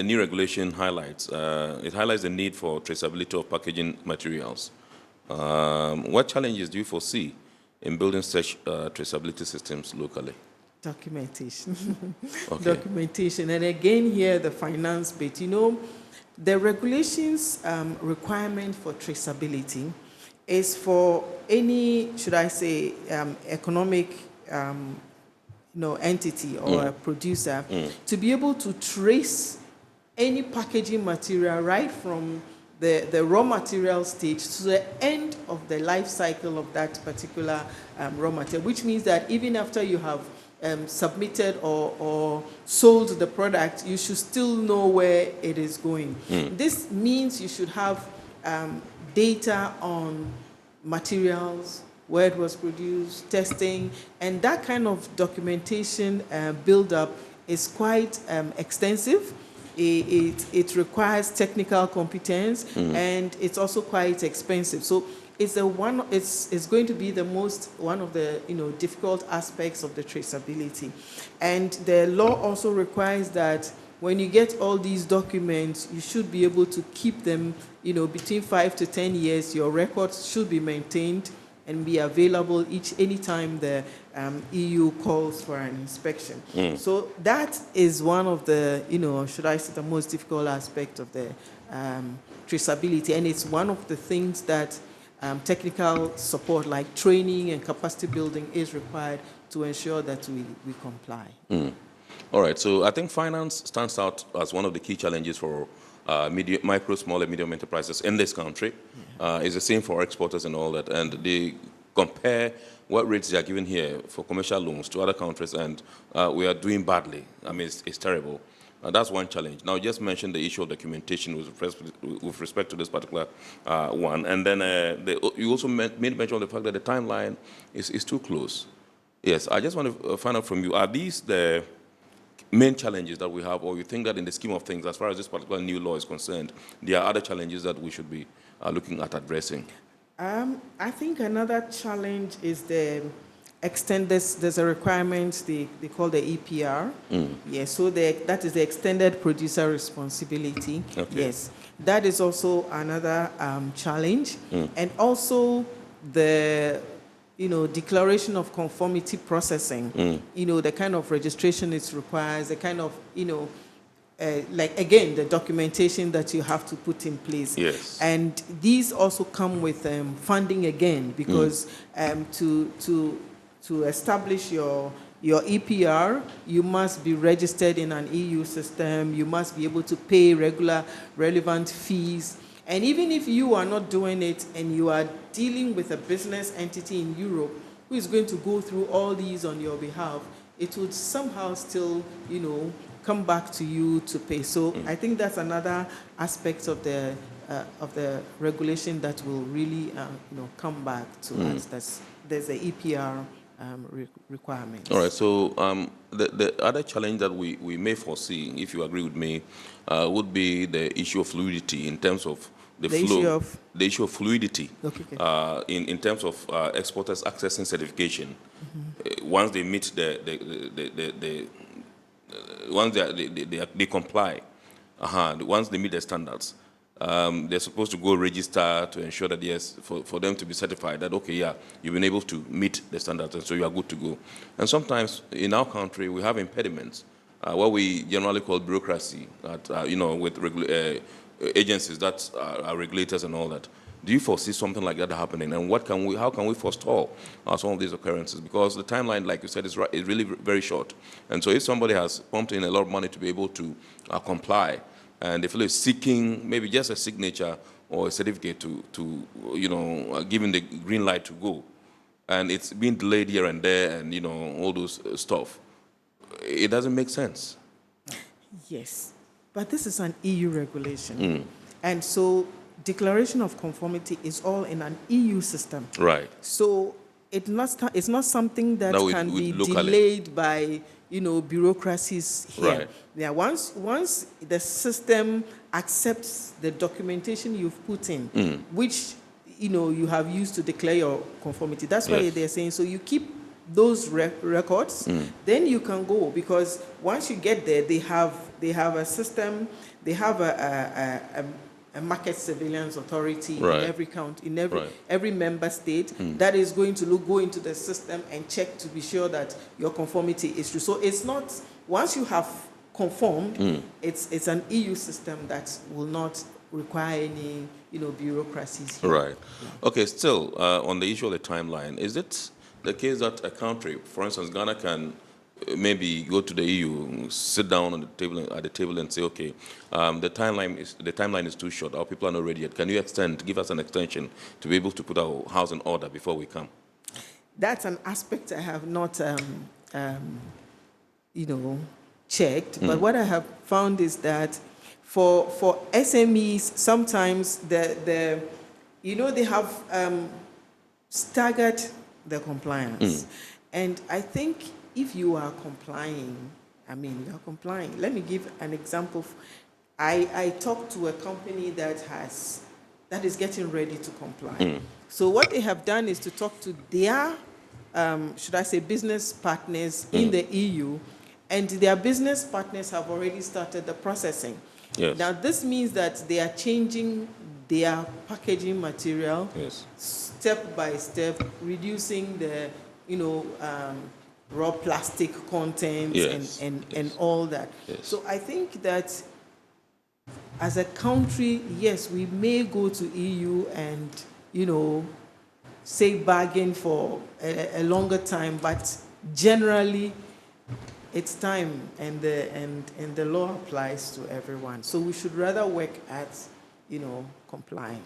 new regulation highlights. It highlights the need for traceability of packaging materials. What challenges do you foresee in building such traceability systems locally? Documentation. Okay. Documentation. And again here, the finance bit. You know, the regulations requirement for traceability is for any, should I say, economic entity or a producer to be able to trace any packaging material right from the raw material stage to the end of the life cycle of that particular raw material, which means that even after you have submitted or sold the product, you should still know where it is going. This means you should have data on materials, where it was produced, testing, and that kind of documentation build-up is quite extensive. It requires technical competence, and it's also quite expensive. So it's going to be one of the difficult aspects of the traceability. And the law also requires that when you get all these documents, you should be able to keep them, between 5 to 10 years. Your records should be maintained and be available anytime the EU calls for an inspection. So that is one of the, should I say, the most difficult aspect of the traceability. And it's one of the things that technical support like training and capacity building is required to ensure that we comply. All right, so I think finance stands out as one of the key challenges for micro, small, and medium enterprises in this country. It's the same for exporters and all that, and they compare what rates they are given here for commercial loans to other countries, and we are doing badly. I mean, it's terrible. That's one challenge. Now, you just mentioned the issue of documentation with respect to this particular one. And then you also made mention of the fact that the timeline is too close. Yes, I just want to find out from you, are these the main challenges that we have, or you think that in the scheme of things, as far as this particular new law is concerned, there are other challenges that we should be looking at addressing? I think another challenge is the there's a requirement they call the EPR. Yes, so that is the extended producer responsibility. Okay. Yes, that is also another challenge. And also the declaration of conformity processing, the kind of registration it requires, the kind of, like, again, the documentation that you have to put in place. Yes. And these also come with funding again, because to establish your EPR, you must be registered in an EU system, you must be able to pay regular relevant fees. And even if you are not doing it and you are dealing with a business entity in Europe who is going to go through all these on your behalf, it would somehow still, come back to you to pay. So I think that's another aspect of the regulation that will really, come back to us. There's a EPR requirement. All right. So the other challenge that we may foresee, if you agree with me, would be the issue of fluidity in terms of the flow. The issue of fluidity. Okay. In terms of exporters accessing certification, once they meet once they comply, once they meet the standards, they're supposed to go register to ensure that, yes, for them to be certified that, okay, yeah, you've been able to meet the standards, and so you are good to go. And sometimes in our country, we have impediments, what we generally call bureaucracy, that, with agencies that are regulators and all that. Do you foresee something like that happening? And how can we forestall some of these occurrences? Because the timeline, like you said, is really very short. And so if somebody has pumped in a lot of money to be able to comply, and if they're seeking maybe just a signature or a certificate to giving the green light to go, and it's being delayed here and there, and all those stuff, it doesn't make sense. Yes, but this is an EU regulation, and so declaration of conformity is all in an EU system. Right. So it's not something that can be locally delayed by bureaucracies here. Right. Yeah, once the system accepts the documentation you've put in, which you have used to declare your conformity, that's why they're saying, so you keep those records, then you can go, because once you get there, they have a system, they have a market surveillance authority in every member state that is going to go into the system and check to be sure that your conformity is true. So it's not, once you have conformed, it's an EU system that will not require any bureaucracies here. Right. Okay, still on the issue of the timeline, is it the case that a country, for instance, Ghana, can maybe go to the EU, sit down at the table and say, okay, the timeline is too short. Our people are not ready yet. Can you give us an extension to be able to put our house in order before we come? That's an aspect I have not, checked. But what I have found is that for SMEs, sometimes they have staggered the compliance, and I think, if you are complying, you are complying. Let me give an example. I talked to a company that is getting ready to comply. So what they have done is to talk to their, should I say, business partners in the EU, and their business partners have already started the processing. Yes. Now this means that they are changing their packaging material step by step, reducing the, raw plastic content and all that. Yes. So I think that as a country, yes, we may go to EU and, say bargain for a longer time, but generally it's time, and the law applies to everyone. So we should rather work at, complying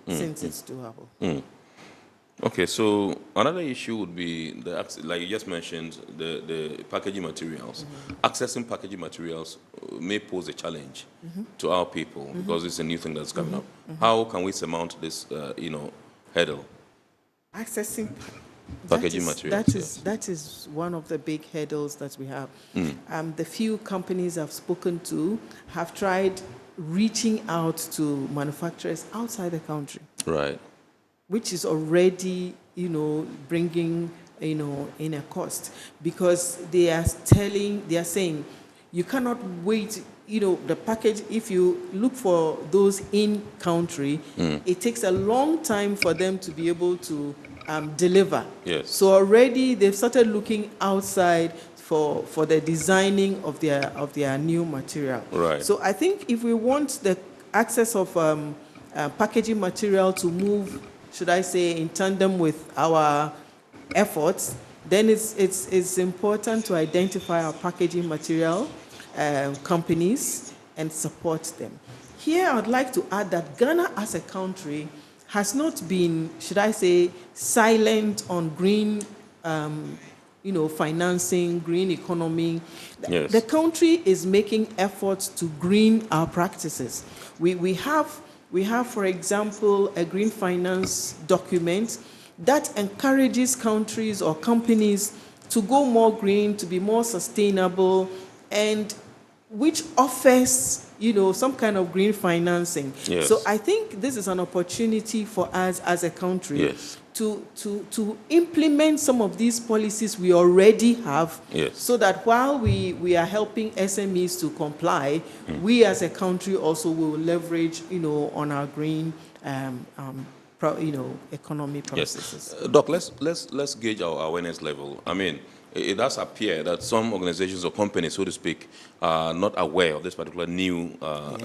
since it's doable. Okay, so another issue would be like you just mentioned, the packaging materials. Accessing packaging materials may pose a challenge to our people because it's a new thing that's coming up. How can we surmount this, hurdle? Accessing Packaging materials. That is one of the big hurdles that we have. Mm. The few companies I've spoken to have tried reaching out to manufacturers outside the country. Right. Which is already, bringing, in a cost, because they are saying, you cannot wait, the package, if you look for those in country, it takes a long time for them to be able to deliver. Yes. So already they've started looking outside for the designing of their new material. Right. So I think if we want the access of packaging material to move, should I say, in tandem with our efforts, then it's important to identify our packaging material companies and support them. Here, I'd like to add that Ghana as a country has not been, should I say, silent on green, financing, green economy. Yes. The country is making efforts to green our practices. We have, for example, a green finance document that encourages countries or companies to go more green, to be more sustainable, and which offers, some kind of green financing. Yes. So I think this is an opportunity for us as a country Yes. to implement some of these policies we already have, Yes. so that while we are helping SMEs to comply, we as a country also will leverage, on our green economy processes. Yes. Doc, let's gauge our awareness level. I mean, it does appear that some organizations or companies, so to speak, are not aware of this particular new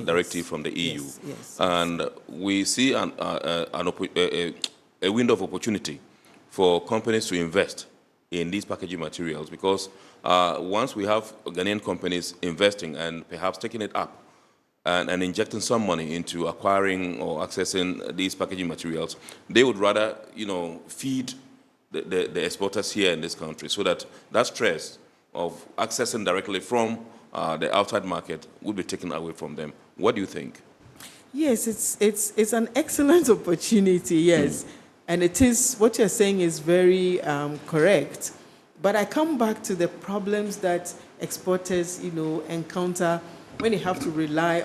directive from the EU. Yes. And we see a window of opportunity for companies to invest in these packaging materials, because once we have Ghanaian companies investing and perhaps taking it up and injecting some money into acquiring or accessing these packaging materials, they would rather, feed the exporters here in this country, so that stress of accessing directly from the outside market would be taken away from them. What do you think? Yes, it's an excellent opportunity, yes. And it is, what you're saying is very correct. But I come back to the problems that exporters, encounter when they have to rely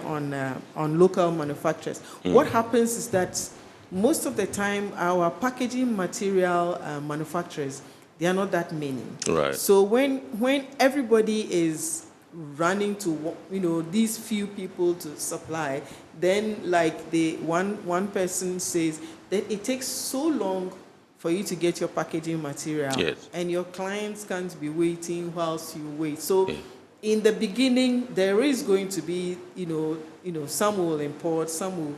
on local manufacturers. What happens is that most of the time, our packaging material manufacturers, they are not that many. Right. So when everybody is running to, these few people to supply, then like the one person says that it takes so long for you to get your packaging material. Yes. And your clients can't be waiting whilst you wait. So in the beginning, there is going to be, some will import, some will,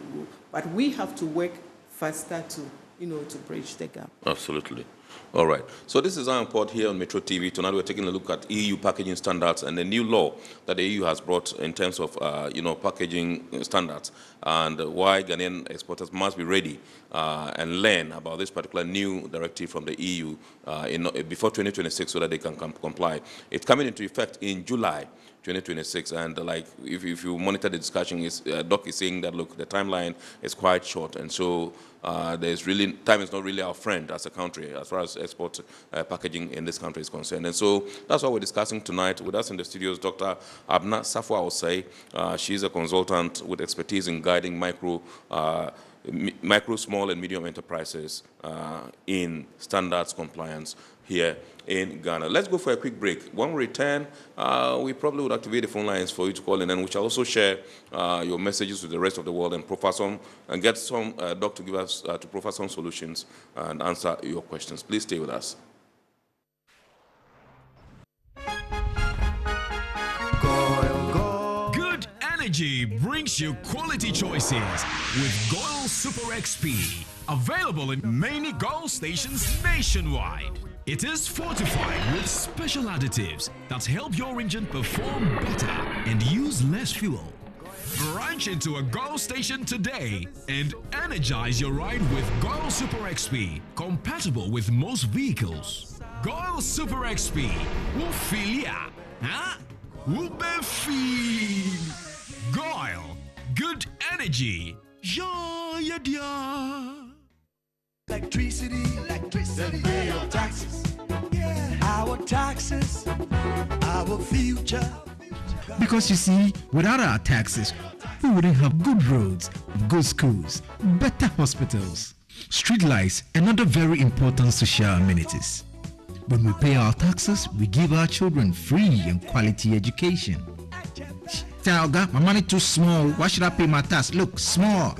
but we have to work faster to bridge the gap. Absolutely. All right. So this is our report here on Metro TV. Tonight we're taking a look at EU packaging standards and the new law that the EU has brought in terms of, packaging standards, and why Ghanaian exporters must be ready and learn about this particular new directive from the EU before 2026, so that they can comply. It's coming into effect in July 2026, and like if you monitor the discussion, Doc is saying that, look, the timeline is quite short, and so time is not really our friend as a country as far as export packaging in this country is concerned. And so that's what we're discussing tonight. With us in the studios, Dr. Abna Safwa Osei. She's a consultant with expertise in guiding micro, small and medium enterprises in standards compliance here in Ghana. Let's go for a quick break. When we return, we probably would activate the phone lines for you to call in, and we shall also share your messages with the rest of the world and proffer some, and get some doc to give us to proffer some solutions and answer your questions. Please stay with us. Good energy brings you quality choices with Goil Super XP. Available in many Goil stations nationwide. It is fortified with special additives that help your engine perform better and use less fuel. Branch into a GOIL station today and energize your ride with GOIL Super XP, compatible with most vehicles. GOIL Super XP will feel ya, huh? Will be feel. GOIL, good energy. Yeah, yeah, yeah. Electricity, then pay your taxes. Our taxes, our future. Because you see, without our taxes, we wouldn't have good roads, good schools, better hospitals, street lights, and other very important social amenities. When we pay our taxes, we give our children free and quality education. Talga, my money too small. Why should I pay my tax? Look, small.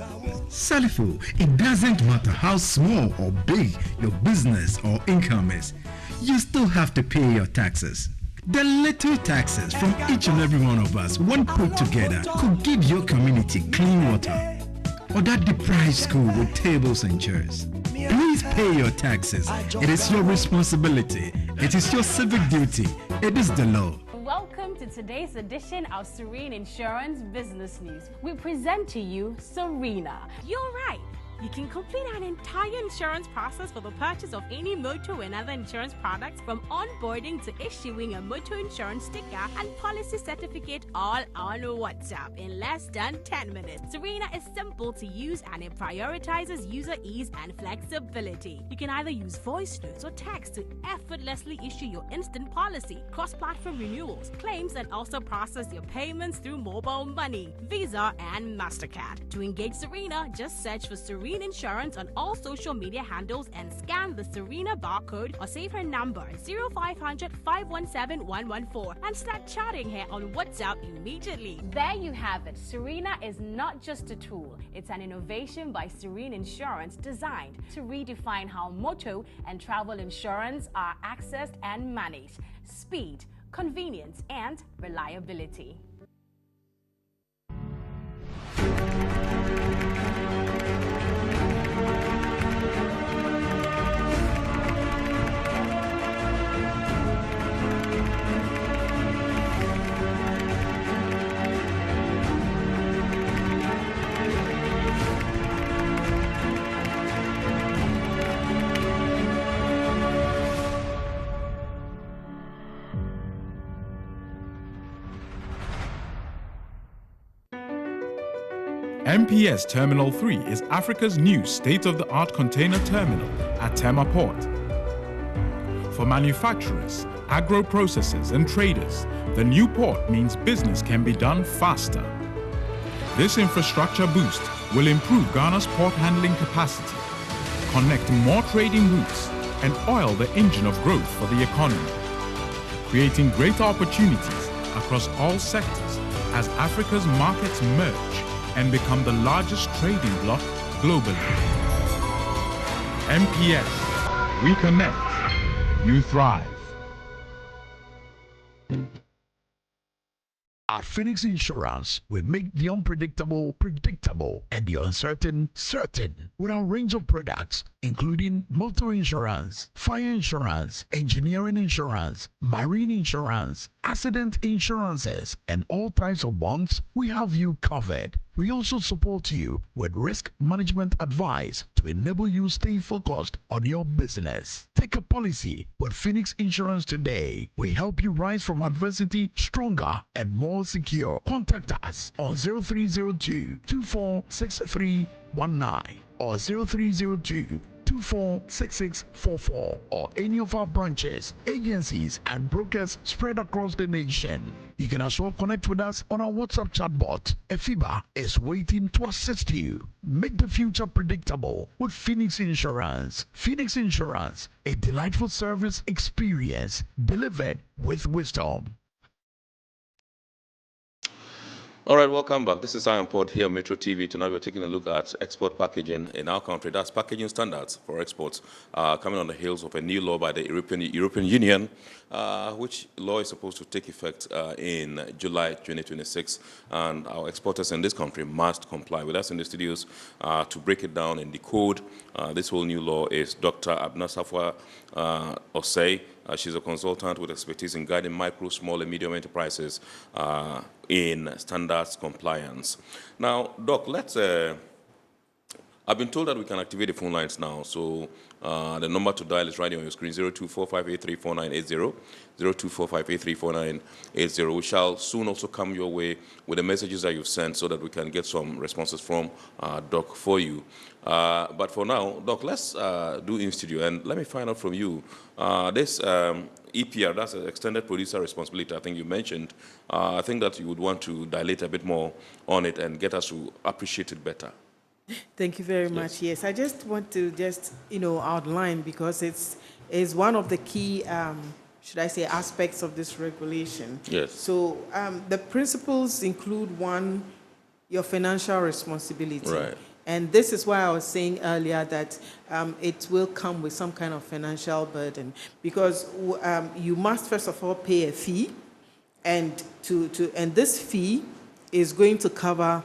Salifo, it doesn't matter how small or big your business or income is. You still have to pay your taxes. The little taxes from each and every one of us, when put together, could give your community clean water or that deprived school with tables and chairs. Please pay your taxes. It is your responsibility. It is your civic duty. It is the law. Welcome to today's edition of Serene Insurance Business News. We present to you Serena. You're right. You can complete an entire insurance process for the purchase of any motor and other insurance products, from onboarding to issuing a motor insurance sticker and policy certificate, all on WhatsApp in less than 10 minutes. Serena is simple to use and it prioritizes user ease and flexibility. You can either use voice notes or text to effortlessly issue your instant policy, cross-platform renewals, claims, and also process your payments through mobile money, Visa, and MasterCard. To engage Serena, just search for Serena Insurance on all social media handles and scan the Serena barcode or save her number 0500 517 114 and start chatting her on WhatsApp immediately. There you have it. Serena is not just a tool, it's an innovation by Serene Insurance designed to redefine how motor and travel insurance are accessed and managed. Speed, convenience, and reliability. MPS Terminal 3 is Africa's new state-of-the-art container terminal at Tema Port. For manufacturers, agro-processors and traders, the new port means business can be done faster. This infrastructure boost will improve Ghana's port handling capacity, connect more trading routes, and oil the engine of growth for the economy, creating greater opportunities across all sectors as Africa's markets merge and become the largest trading bloc globally. MPS, we connect, you thrive. At Phoenix Insurance, we make the unpredictable predictable and the uncertain certain with our range of products, including motor insurance, fire insurance, engineering insurance, marine insurance, accident insurances, and all types of bonds. We have you covered. We also support you with risk management advice to enable you stay focused on your business. Take a policy with Phoenix Insurance today. We help you rise from adversity stronger and more secure. Contact us on 0302 246319 or 0302 246644 or any of our branches, agencies, and brokers spread across the nation. You can as well connect with us on our WhatsApp chatbot. Efiba is waiting to assist you. Make the future predictable with Phoenix Insurance. Phoenix Insurance, a delightful service experience delivered with wisdom. All right, welcome back. This is Iron Port here on Metro TV. Tonight we're taking a look at export packaging in our country. That's packaging standards for exports, coming on the heels of a new law by the European Union, which law is supposed to take effect in July 2026. And our exporters in this country must comply. With us in the studios to break it down and decode this whole new law is Dr. Abna Safwa Osei. She's a consultant with expertise in guiding micro, small, and medium enterprises in standards compliance. Now, Doc, let's... I've been told that we can activate the phone lines now, so the number to dial is right on your screen, 0245834980, 0245834980. We shall soon also come your way with the messages that you've sent so that we can get some responses from Doc for you. But for now, Doc, let's do in studio, and let me find out from you, this EPR, that's an extended producer responsibility, I think you mentioned. I think that you would want to dilate a bit more on it and get us to appreciate it better. Thank you very much. Yes, I just want to outline, because it's one of the key, should I say, aspects of this regulation. Yes. So the principles include, one, your financial responsibility. Right. And this is why I was saying earlier that it will come with some kind of financial burden, because you must first of all pay a fee, and this fee is going to cover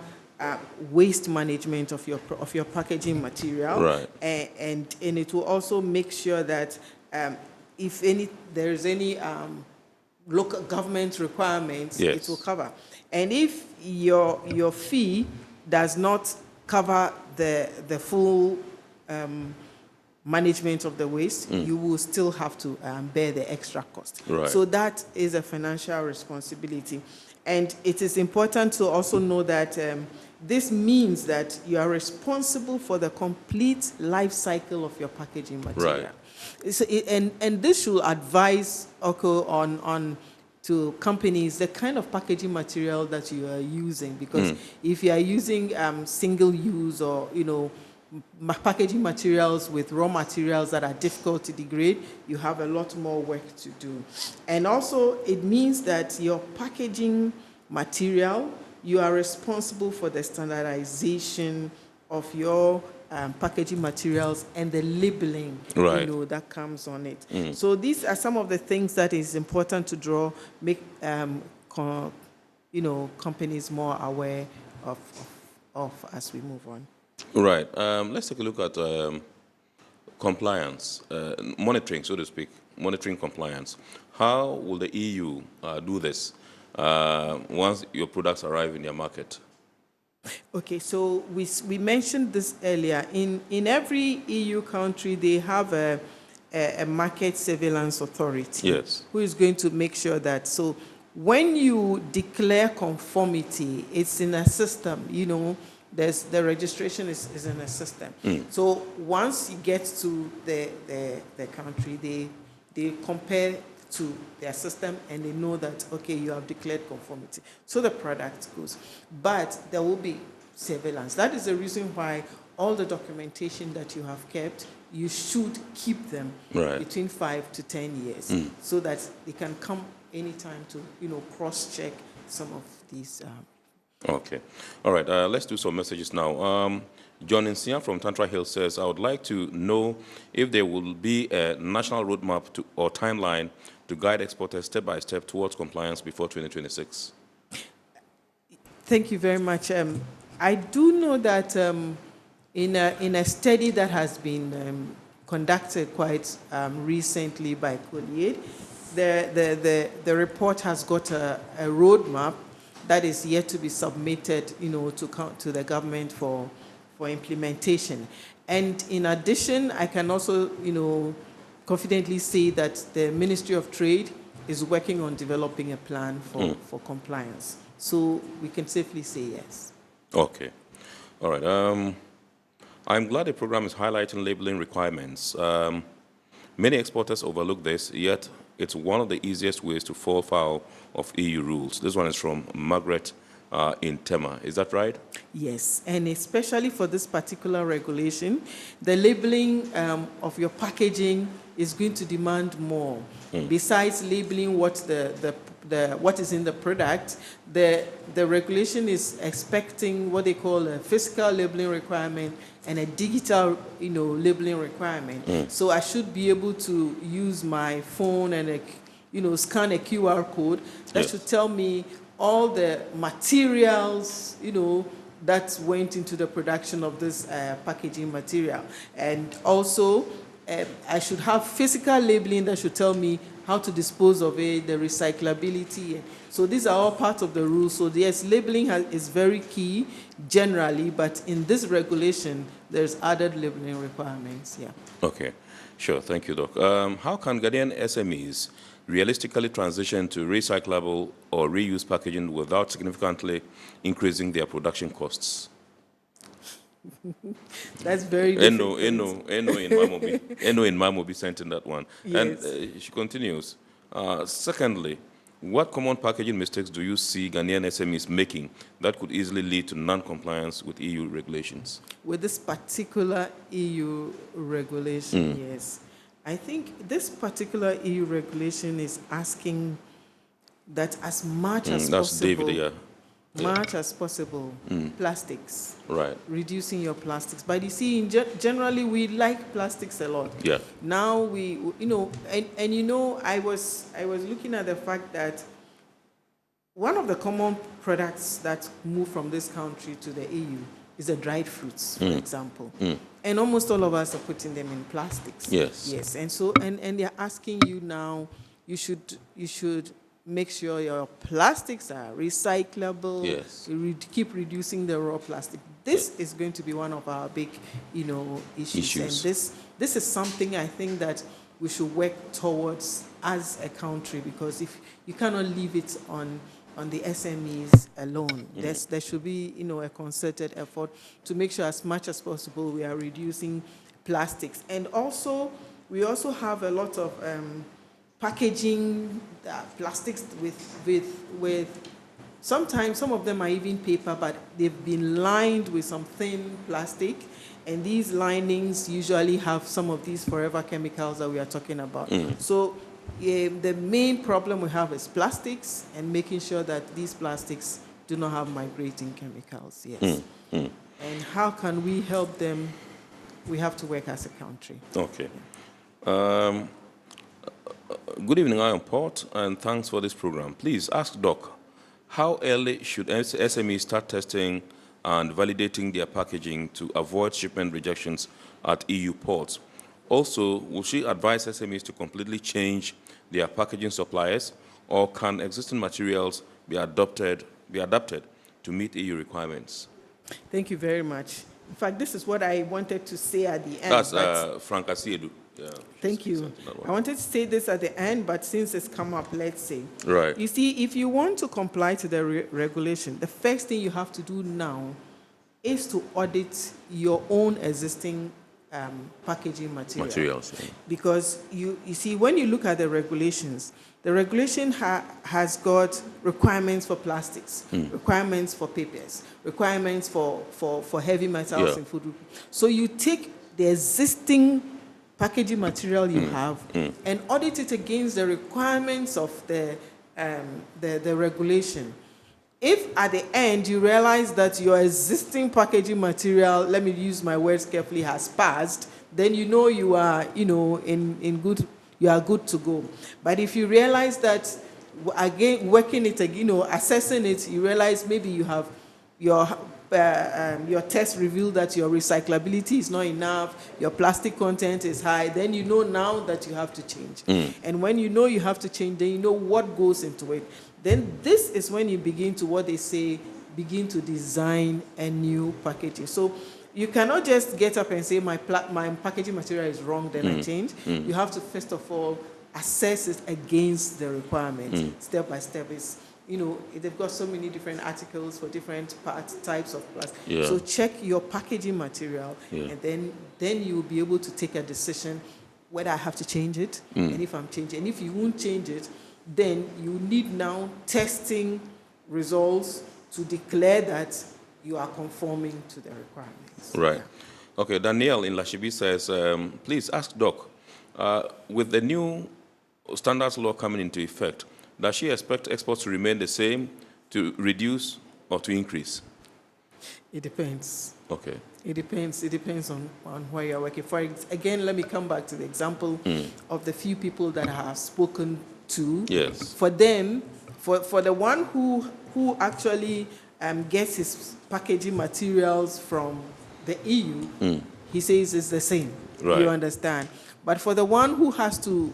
waste management of your packaging material, right. and it will also make sure that if there's any local government requirements, yes. it will cover. And if your fee does not cover the full management of the waste, you will still have to bear the extra cost. Right. So that is a financial responsibility. And it is important to also know that this means that you are responsible for the complete life cycle of your packaging material. Right. So and this should advise on to companies the kind of packaging material that you are using, because if you are using single use or packaging materials with raw materials that are difficult to degrade, you have a lot more work to do. And also it means that your packaging material, you are responsible for the standardization of your packaging materials and the labeling, right. that comes on it. So these are some of the things that is important to make companies more aware of as we move on. Right. Let's take a look at compliance, monitoring, so to speak, monitoring compliance. How will the EU do this once your products arrive in their market? Okay, so we mentioned this earlier. In every EU country, they have a market surveillance authority, yes. who is going to make sure that, so when you declare conformity, it's in a system, the registration is in a system. So once you get to the country, they compare to their system and they know that, okay, you have declared conformity. So the product goes. But there will be surveillance. That is the reason why all the documentation that you have kept, you should keep them between 5 to 10 years so that they can come anytime to, cross-check some of these. Okay. All right. Let's do some messages now. John Insia from Tantra Hill says, I would like to know if there will be a national roadmap or timeline to guide exporters step by step towards compliance before 2026. Thank you very much. I do know that in a study that has been conducted quite recently by Collier, the report has got a roadmap that is yet to be submitted, to the government for implementation. And in addition, I can also, confidently say that the Ministry of Trade is working on developing a plan for compliance. So we can safely say yes. Okay. All right. I'm glad the program is highlighting labeling requirements. Many exporters overlook this, yet it's one of the easiest ways to fall foul of EU rules. This one is from Margaret in Tema. Is that right? Yes, and especially for this particular regulation, the labeling of your packaging is going to demand more. Besides labeling what what is in the product, the regulation is expecting what they call a physical labeling requirement and a digital, labeling requirement. So I should be able to use my phone and scan a QR code that should tell me all the materials, that went into the production of this packaging material. And also, I should have physical labeling that should tell me how to dispose of it, the recyclability. So these are all part of the rules. So yes, labeling is very key generally, but in this regulation, there's added labeling requirements. Yeah. Okay, sure. Thank you, Doc. How can Ghanaian SMEs realistically transition to recyclable or reuse packaging without significantly increasing their production costs? That's very difficult. Eno in Mamobi sent in that one. Yes. And she continues. Secondly, what common packaging mistakes do you see Ghanaian SMEs making that could easily lead to non-compliance with EU regulations? With this particular EU regulation, yes. I think this particular EU regulation is asking that as much as possible, David, yeah. much as possible, plastics. Right. Reducing your plastics. But you see, generally, we like plastics a lot. Yeah. Now I was looking at the fact that one of the common products that move from this country to the EU is the dried fruits, for example. And almost all of us are putting them in plastics. Yes. Yes. And so, and they're asking you now, you should make sure your plastics are recyclable. Yes. Keep reducing the raw plastic. This is going to be one of our big, issues. And this is something I think that we should work towards as a country, because if you cannot leave it on the SMEs alone, there should be, a concerted effort to make sure as much as possible we are reducing plastics. And also, we also have a lot of packaging plastics with sometimes some of them are even paper, but they've been lined with some thin plastic, and these linings usually have some of these forever chemicals that we are talking about. So the main problem we have is plastics, and making sure that these plastics do not have migrating chemicals. Yes. And how can we help them? We have to work as a country. Okay. Good evening, I am Port, and thanks for this program. Please ask Doc, how early should SMEs start testing and validating their packaging to avoid shipment rejections at EU ports? Also, will she advise SMEs to completely change their packaging suppliers, or can existing materials be adapted to meet EU requirements? Thank you very much. In fact, this is what I wanted to say at the end. That's Frank Asiedu. Yeah, thank you. I wanted to say this at the end, but since it's come up, let's say. Right. You see, if you want to comply to the regulation, the first thing you have to do now is to audit your own existing packaging materials. Yeah. Because you see, when you look at the regulations, the regulation has got requirements for plastics, requirements for papers, requirements for heavy metals in food. So you take the existing packaging material you have and audit it against the requirements of the regulation. If at the end you realize that your existing packaging material, let me use my words carefully, has passed, then you are in good, you are good to go. But if you realize that again working it, assessing it, you realize maybe you have your test revealed that your recyclability is not enough, your plastic content is high, then you know now that you have to change. And when you know you have to change, then you know what goes into it. Then this is when you begin to, what they say, begin to design a new packaging. So you cannot just get up and say my packaging material is wrong, then I change. You have to first of all assess it against the requirements, step by step. They've got so many different articles for different types of plastic. So check your packaging material, and then you'll be able to take a decision whether I have to change it, and if I'm changing. And if you won't change it, then you need now testing results to declare that you are conforming to the requirements. Right. Okay, Danielle in Lashibi says, please ask Doc, with the new standards law coming into effect, does she expect exports to remain the same, to reduce, or to increase? It depends. Okay. It depends on where you're working. Again, let me come back to the example of the few people that I have spoken to. Yes. For them, for the one who actually gets his packaging materials from the EU, he says it's the same. Right. You understand? But for the one who has to,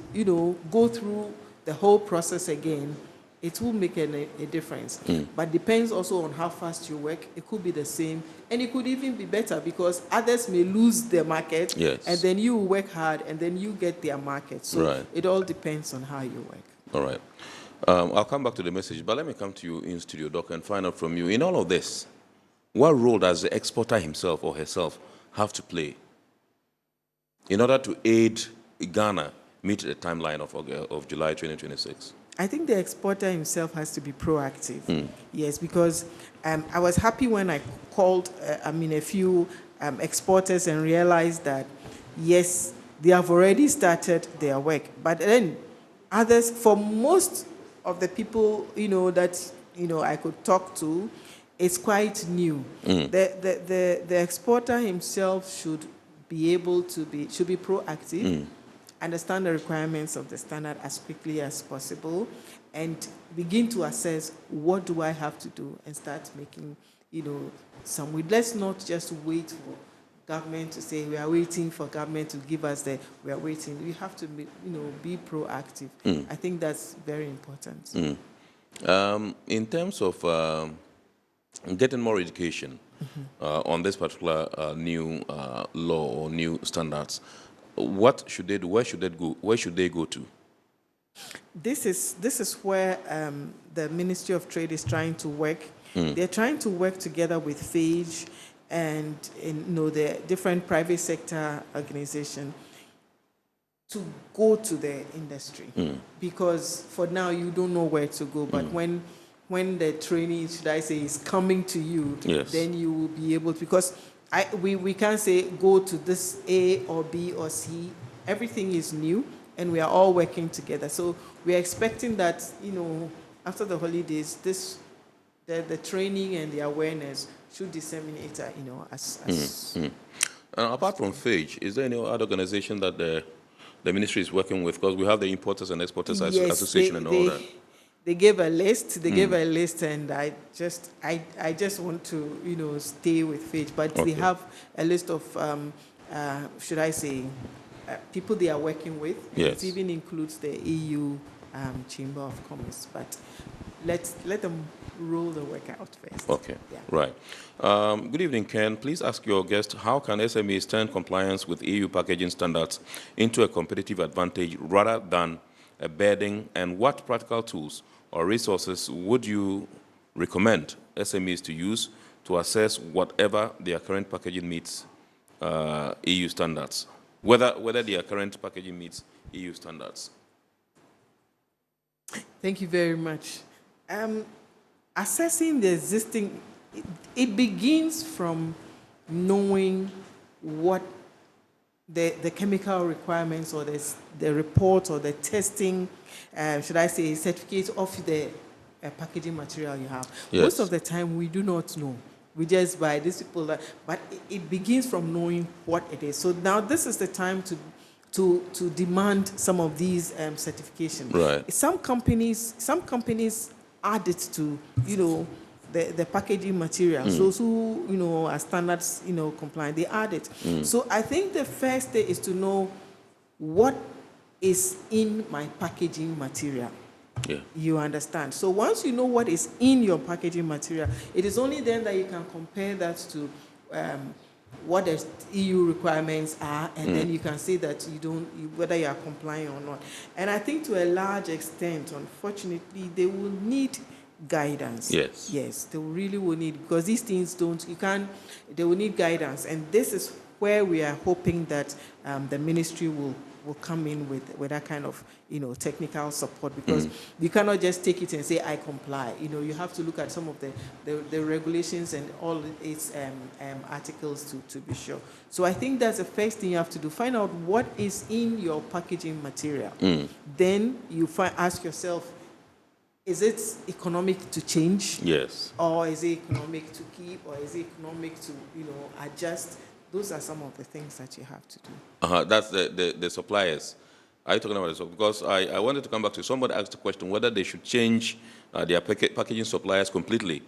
go through the whole process again, it will make a difference. But depends also on how fast you work. It could be the same, and it could even be better because others may lose their market, and then you work hard, and then you get their market. So it all depends on how you work. All right. I'll come back to the message, but let me come to you in studio, Doc, and find out from you. In all of this, what role does the exporter himself or herself have to play in order to aid Ghana meet the timeline of July 2026? I think the exporter himself has to be proactive. Yes, because I was happy when I called, a few exporters and realized that, yes, they have already started their work. But then others, for most of the people, that, I could talk to, it's quite new. The exporter himself should be proactive, understand the requirements of the standard as quickly as possible, and begin to assess what do I have to do and start making, let's not just wait for government to say we are waiting for government to give us we are waiting. We have to be proactive. I think that's very important. In terms of getting more education on this particular new law or new standards, what should they do? Where should they go? Where should they go to? This is where the Ministry of Trade is trying to work. They're trying to work together with FAGE and the different private sector organizations to go to the industry, because for now you don't know where to go. But when the training, should I say, is coming to you, then you will be able to, because we can't say go to this A or B or C. Everything is new, and we are all working together. So we are expecting that, after the holidays, the training and the awareness should disseminate, apart from FAGE, is there any other organization that the ministry is working with? Because we have the Importers and Exporters Association and all that. They gave a list. And I just want to, stay with FAGE. But they have a list of, should I say, people they are working with. It even includes the EU Chamber of Commerce. But let them roll the work out first. Okay, right. Good evening, Ken. Please ask your guest, how can SMEs turn compliance with EU packaging standards into a competitive advantage rather than a burden, and what practical tools or resources would you recommend SMEs to use to assess whatever their current packaging meets EU standards, whether their current packaging meets EU standards? Thank you very much. Assessing the existing, it begins from knowing what the chemical requirements or the report or the testing, should I say, certificate of the packaging material you have. Most of the time we do not know. We just buy these people, but it begins from knowing what it is. So now this is the time to demand some of these certifications. Right. Some companies add it to, the packaging material. Those who, are standards, compliant, they add it. So I think the first thing is to know what is in my packaging material. You understand? So once you know what is in your packaging material, it is only then that you can compare that to what the EU requirements are, and then you can say that whether you are complying or not. And I think to a large extent, unfortunately, they will need guidance. Yes, they really will need, because these things they will need guidance. And this is where we are hoping that the ministry will come in with that kind of, technical support, because you cannot just take it and say, I comply. You have to look at some of the regulations and all its articles to be sure. So I think that's the first thing you have to do. Find out what is in your packaging material. Then you ask yourself, is it economic to change? Yes. Or is it economic to keep? Or is it economic to, adjust? Those are some of the things that you have to do. That's the suppliers. Are you talking about this? Because I wanted to come back to somebody asked the question whether they should change their packaging suppliers completely,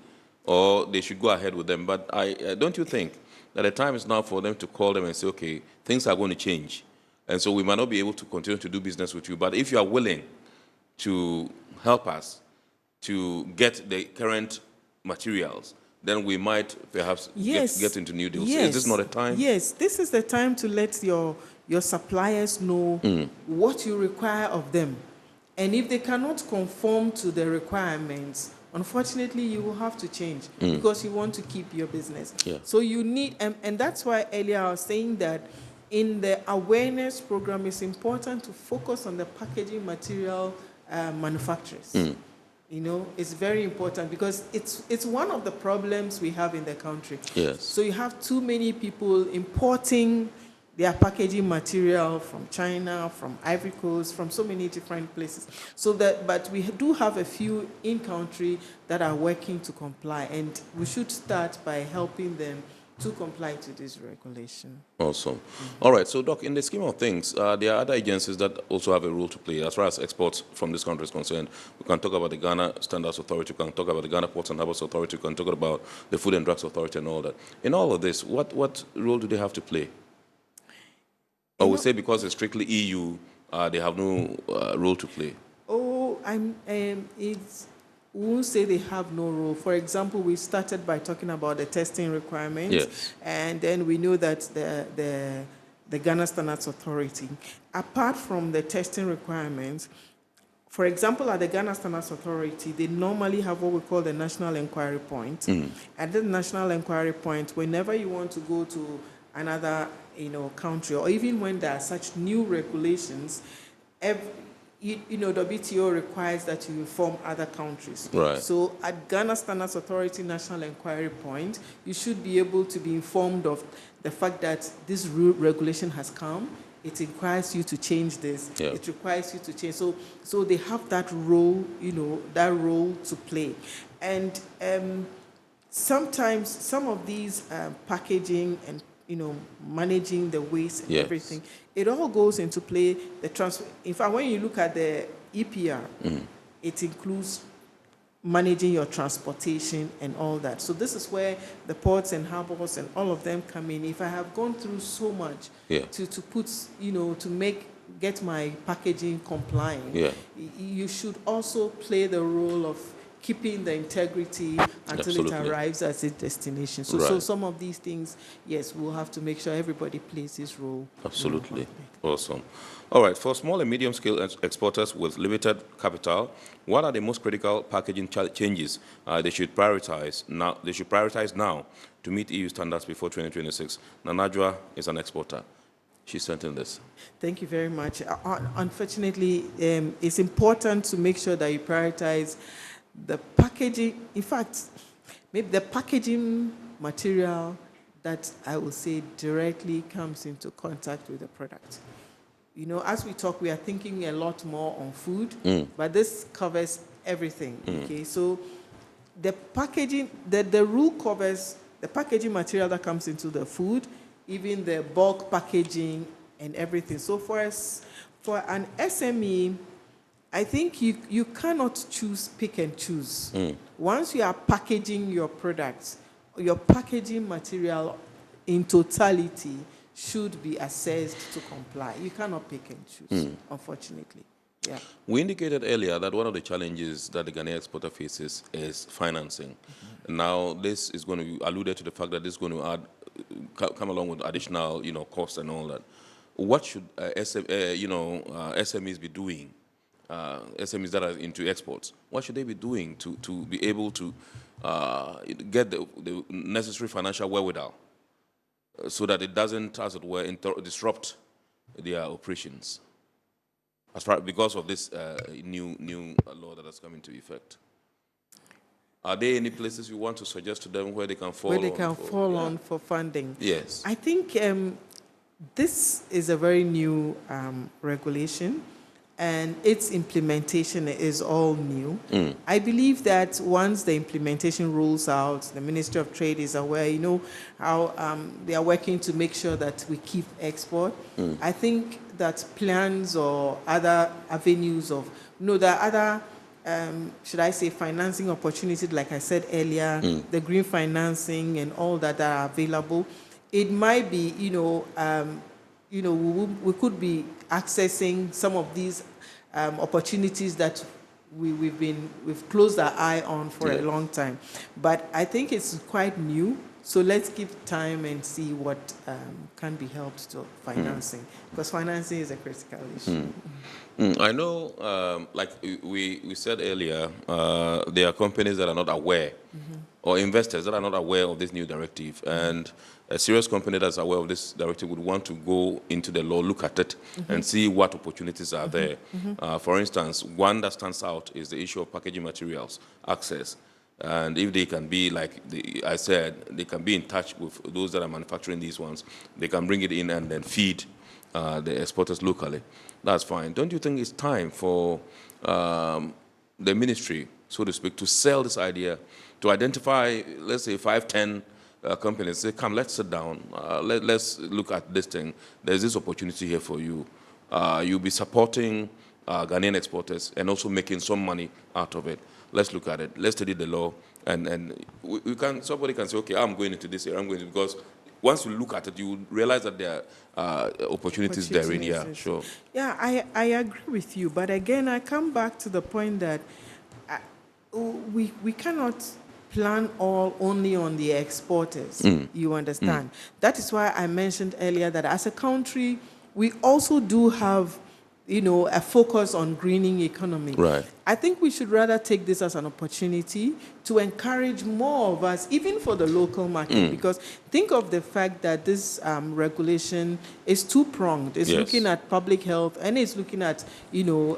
or they should go ahead with them. But don't you think that the time is now for them to call them and say, okay, things are going to change. And so we might not be able to continue to do business with you. But if you are willing to help us to get the current materials, then we might perhaps get into new deals. Yes. Is this not a time? Yes, this is the time to let your suppliers know what you require of them. And if they cannot conform to the requirements, unfortunately, you will have to change because you want to keep your business. Yeah. So you need, and that's why earlier I was saying that in the awareness program, it's important to focus on the packaging material manufacturers. You know, it's very important because it's one of the problems we have in the country. Yes. So you have too many people importing their packaging material from China, from Ivory Coast, from so many different places. So that, but we do have a few in country that are working to comply, and we should start by helping them to comply to this regulation. Awesome. All right, so Doc, in the scheme of things, there are other agencies that also have a role to play as far as exports from this country is concerned. We can talk about the Ghana Standards Authority, we can talk about the Ghana Ports and Harbours Authority, we can talk about the Food and Drugs Authority and all that. In all of this, what role do they have to play? Or we say because it's strictly EU, they have no role to play? We won't say they have no role. For example, we started by talking about the testing requirements, yes. And then we know that the Ghana Standards Authority, apart from the testing requirements, for example, at the Ghana Standards Authority, they normally have what we call the National Inquiry Point. At the National Inquiry Point, whenever you want to go to another country, or even when there are such new regulations, WTO requires that you inform other countries. Right. So at Ghana Standards Authority National Inquiry Point, you should be able to be informed of the fact that this regulation has come. It requires you to change this. Yeah. It requires you to change. So they have that role, that role to play. And sometimes some of these packaging and managing the waste and yes. everything, it all goes into play. In fact, when you look at the EPR, it includes managing your transportation and all that. So this is where the ports and harbors and all of them come in. If I have gone through so much to put, to get my packaging compliant, you should also play the role of keeping the integrity until Absolutely. it arrives at its destination. So some of these things, yes, we'll have to make sure everybody plays his role. Absolutely. Awesome. All right, for small and medium-scale exporters with limited capital, what are the most critical packaging changes they should prioritize now? They should prioritize now to meet EU standards before 2026. Nanajwa is an exporter. She sent in this. Thank you very much. Unfortunately, it's important to make sure that you prioritize the packaging. In fact, maybe the packaging material that I will say directly comes into contact with the product. As we talk, we are thinking a lot more on food, but this covers everything. Okay, so the packaging, the rule covers the packaging material that comes into the food, even the bulk packaging and everything. So for an SME, I think you cannot pick and choose. Once you are packaging your products, your packaging material in totality should be assessed to comply. You cannot pick and choose, unfortunately. Yeah. We indicated earlier that one of the challenges that the Ghanaian exporter faces is financing. Now, this is going to alluded to the fact that this is going to come along with additional, costs and all that. What should SMEs be doing? SMEs that are into exports, what should they be doing to be able to get the necessary financial wherewithal so that it doesn't, as it were, disrupt their operations because of this new law that has come into effect? Are there any places you want to suggest to them where they can fall on for funding? Yes. I think this is a very new regulation, and its implementation is all new. I believe that once the implementation rolls out, the Ministry of Trade is aware, how they are working to make sure that we keep export. I think that plans or other avenues of, there are other, should I say, financing opportunities, like I said earlier, the green financing and all that are available. It might be, you know, we could be accessing some of these opportunities that we've closed our eye on for a long time. But I think it's quite new. So let's give time and see what can be helped to financing, because financing is a critical issue. I know, like we said earlier, there are companies that are not aware, or investors that are not aware of this new directive, and a serious company that's aware of this directive would want to go into the law, look at it, and see what opportunities are there. For instance, one that stands out is the issue of packaging materials access. And if they can be, like I said, they can be in touch with those that are manufacturing these ones, they can bring it in and then feed the exporters locally. That's fine. Don't you think it's time for the ministry, so to speak, to sell this idea, to identify, let's say, 5, 10 companies, say, come, let's sit down, let's look at this thing. There's this opportunity here for you. You'll be supporting Ghanaian exporters and also making some money out of it. Let's look at it. Let's study the law, and we can. Somebody can say, okay, I'm going into this area. I'm going to, because once you look at it, you realize that there are opportunities therein. Yeah, sure. Yeah, I agree with you, but again, I come back to the point that we cannot plan all only on the exporters. You understand? That is why I mentioned earlier that as a country, we also do have, you know, a focus on greening economy. Right. I think we should rather take this as an opportunity to encourage more of us, even for the local market, because think of the fact that this regulation is two-pronged. It's looking at public health and it's looking at, you know,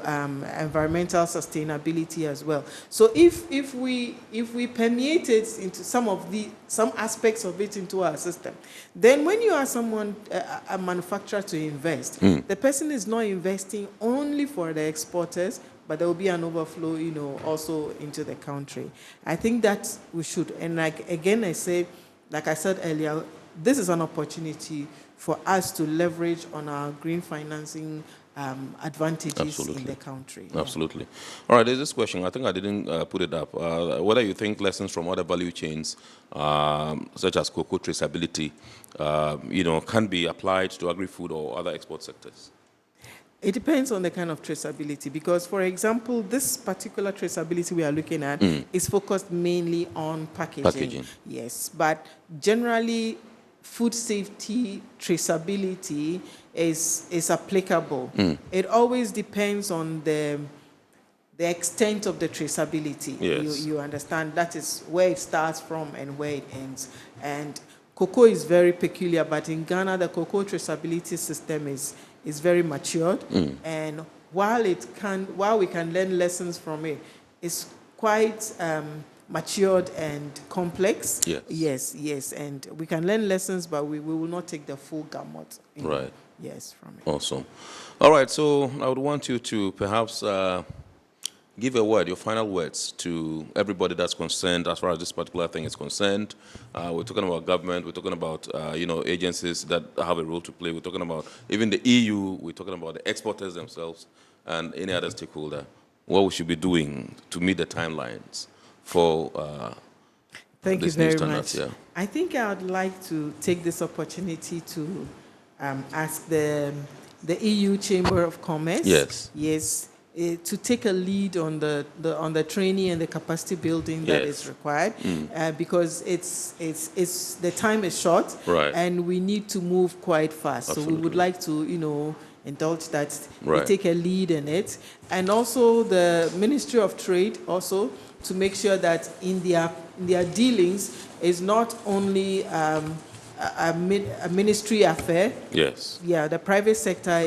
environmental sustainability as well. So if we permeate it into some aspects of it into our system, then when you are someone, a manufacturer to invest, the person is not investing only for the exporters, but there will be an overflow, you know, also into the country. I think that we should, and like again, like I said earlier, this is an opportunity for us to leverage on our green financing advantages in the country. Absolutely. All right, there's this question. I think I didn't put it up. Whether you think lessons from other value chains, such as cocoa traceability, you know, can be applied to agri-food or other export sectors? It depends on the kind of traceability, because, for example, this particular traceability we are looking at is focused mainly on packaging. Yes, but generally, food safety traceability is applicable. It always depends on the extent of the traceability. You understand? That is where it starts from and where it ends. And cocoa is very peculiar, but in Ghana, the cocoa traceability system is very matured, and while we can learn lessons from it, it's quite matured and complex. Yes, and we can learn lessons, but we will not take the full gamut. Right. Yes, from it. Awesome. All right, so I would want you to perhaps give a word, your final words, to everybody that's concerned as far as this particular thing is concerned. We're talking about government, we're talking about you know, agencies that have a role to play, we're talking about even the EU, we're talking about the exporters themselves, and any other stakeholder. What we should be doing to meet the timelines for Thank you this new very standards. much. Yeah. I think I would like to take this opportunity to ask the EU Chamber of Commerce. Yes. To take a lead on the training and the capacity building that is required, because it's the time is short, and we need to move quite fast. Absolutely. So we would like to, you know, indulge that we take a lead in it, and also the Ministry of Trade also to make sure that in their dealings is not only a ministry affair. Yes. Yeah, the private sector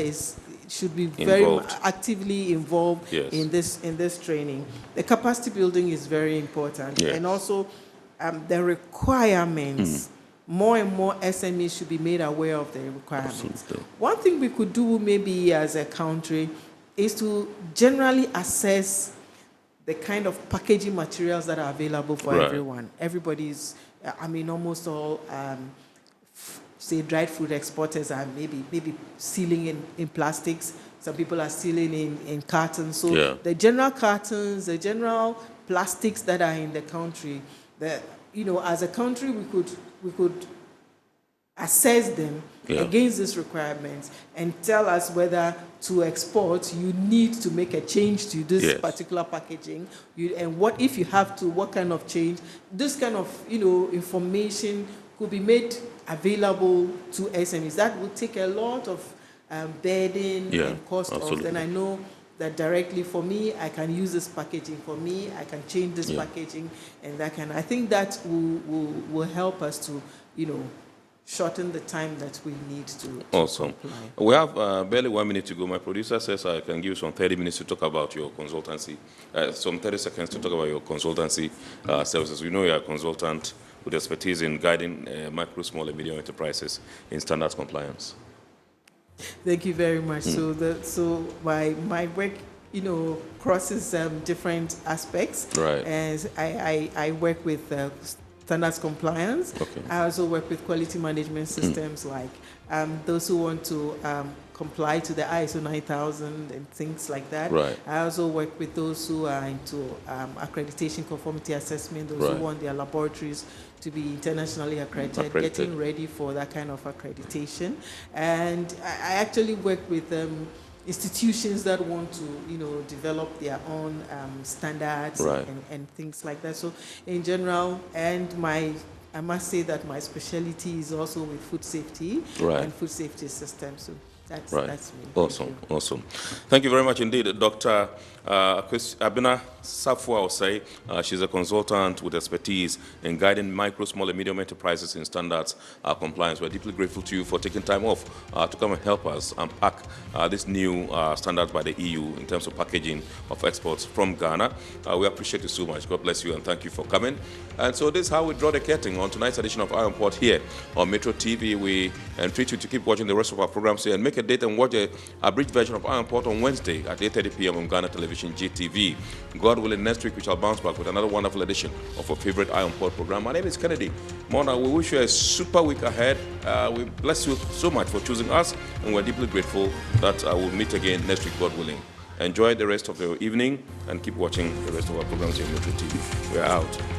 should be very actively involved in this training. The capacity building is very important, and also the requirements. More and more SMEs should be made aware of the requirements. Absolutely. One thing we could do maybe as a country is to generally assess the kind of packaging materials that are available for everyone. Everybody's, I mean, almost all say dried fruit exporters are maybe sealing in plastics. Some people are sealing in cartons. So the general cartons, the general plastics that are in the country, that, you know, as a country we could assess them against these requirements and tell us whether to export you need to make a change to this particular packaging, and what if you have to, what kind of change. This kind of information could be made available to SMEs. That would take a lot of burden and cost off. Then I know that directly for me, I can use this packaging. For me, I can change this packaging, and that can. I think that will help us to, shorten the time that we need to Awesome. comply. We have barely 1 minute to go. My producer says I can give you some 30 minutes to talk about your consultancy, some 30 seconds to talk about your consultancy services. We know you're a consultant with expertise in guiding micro, small, and medium enterprises in standards compliance. Thank you very much. So my work, crosses different aspects. Right. And I work with standards compliance. Okay. I also work with quality management systems, like those who want to comply to the ISO 9000 and things like that. Right. I also work with those who are into accreditation conformity assessment, those who want their laboratories to be internationally accredited, getting ready for that kind of accreditation. And I actually work with institutions that want to, develop their own standards and things like that. So in general, and I must say that my specialty is also with food safety and food safety systems. So that's me. Awesome. Thank you very much indeed, Dr. Abina Safwa Osei. She's a consultant with expertise in guiding micro, small, and medium enterprises in standards compliance. We're deeply grateful to you for taking time off to come and help us unpack this new standards by the EU in terms of packaging of exports from Ghana. We appreciate you so much. God bless you and thank you for coming. And so this is how we draw the curtain on tonight's edition of Iron Port here on Metro TV. We entreat you to keep watching the rest of our programs here and make a date and watch a abridged version of Iron Port on Wednesday at 8:30 p.m. on Ghana Television GTV. God willing, next week we shall bounce back with another wonderful edition of our favorite Iron Port program. My name is Kennedy Mona. We wish you a super week ahead. We bless you so much for choosing us, and we're deeply grateful that we'll meet again next week, God willing. Enjoy the rest of your evening and keep watching the rest of our programs here on Metro TV. We're out.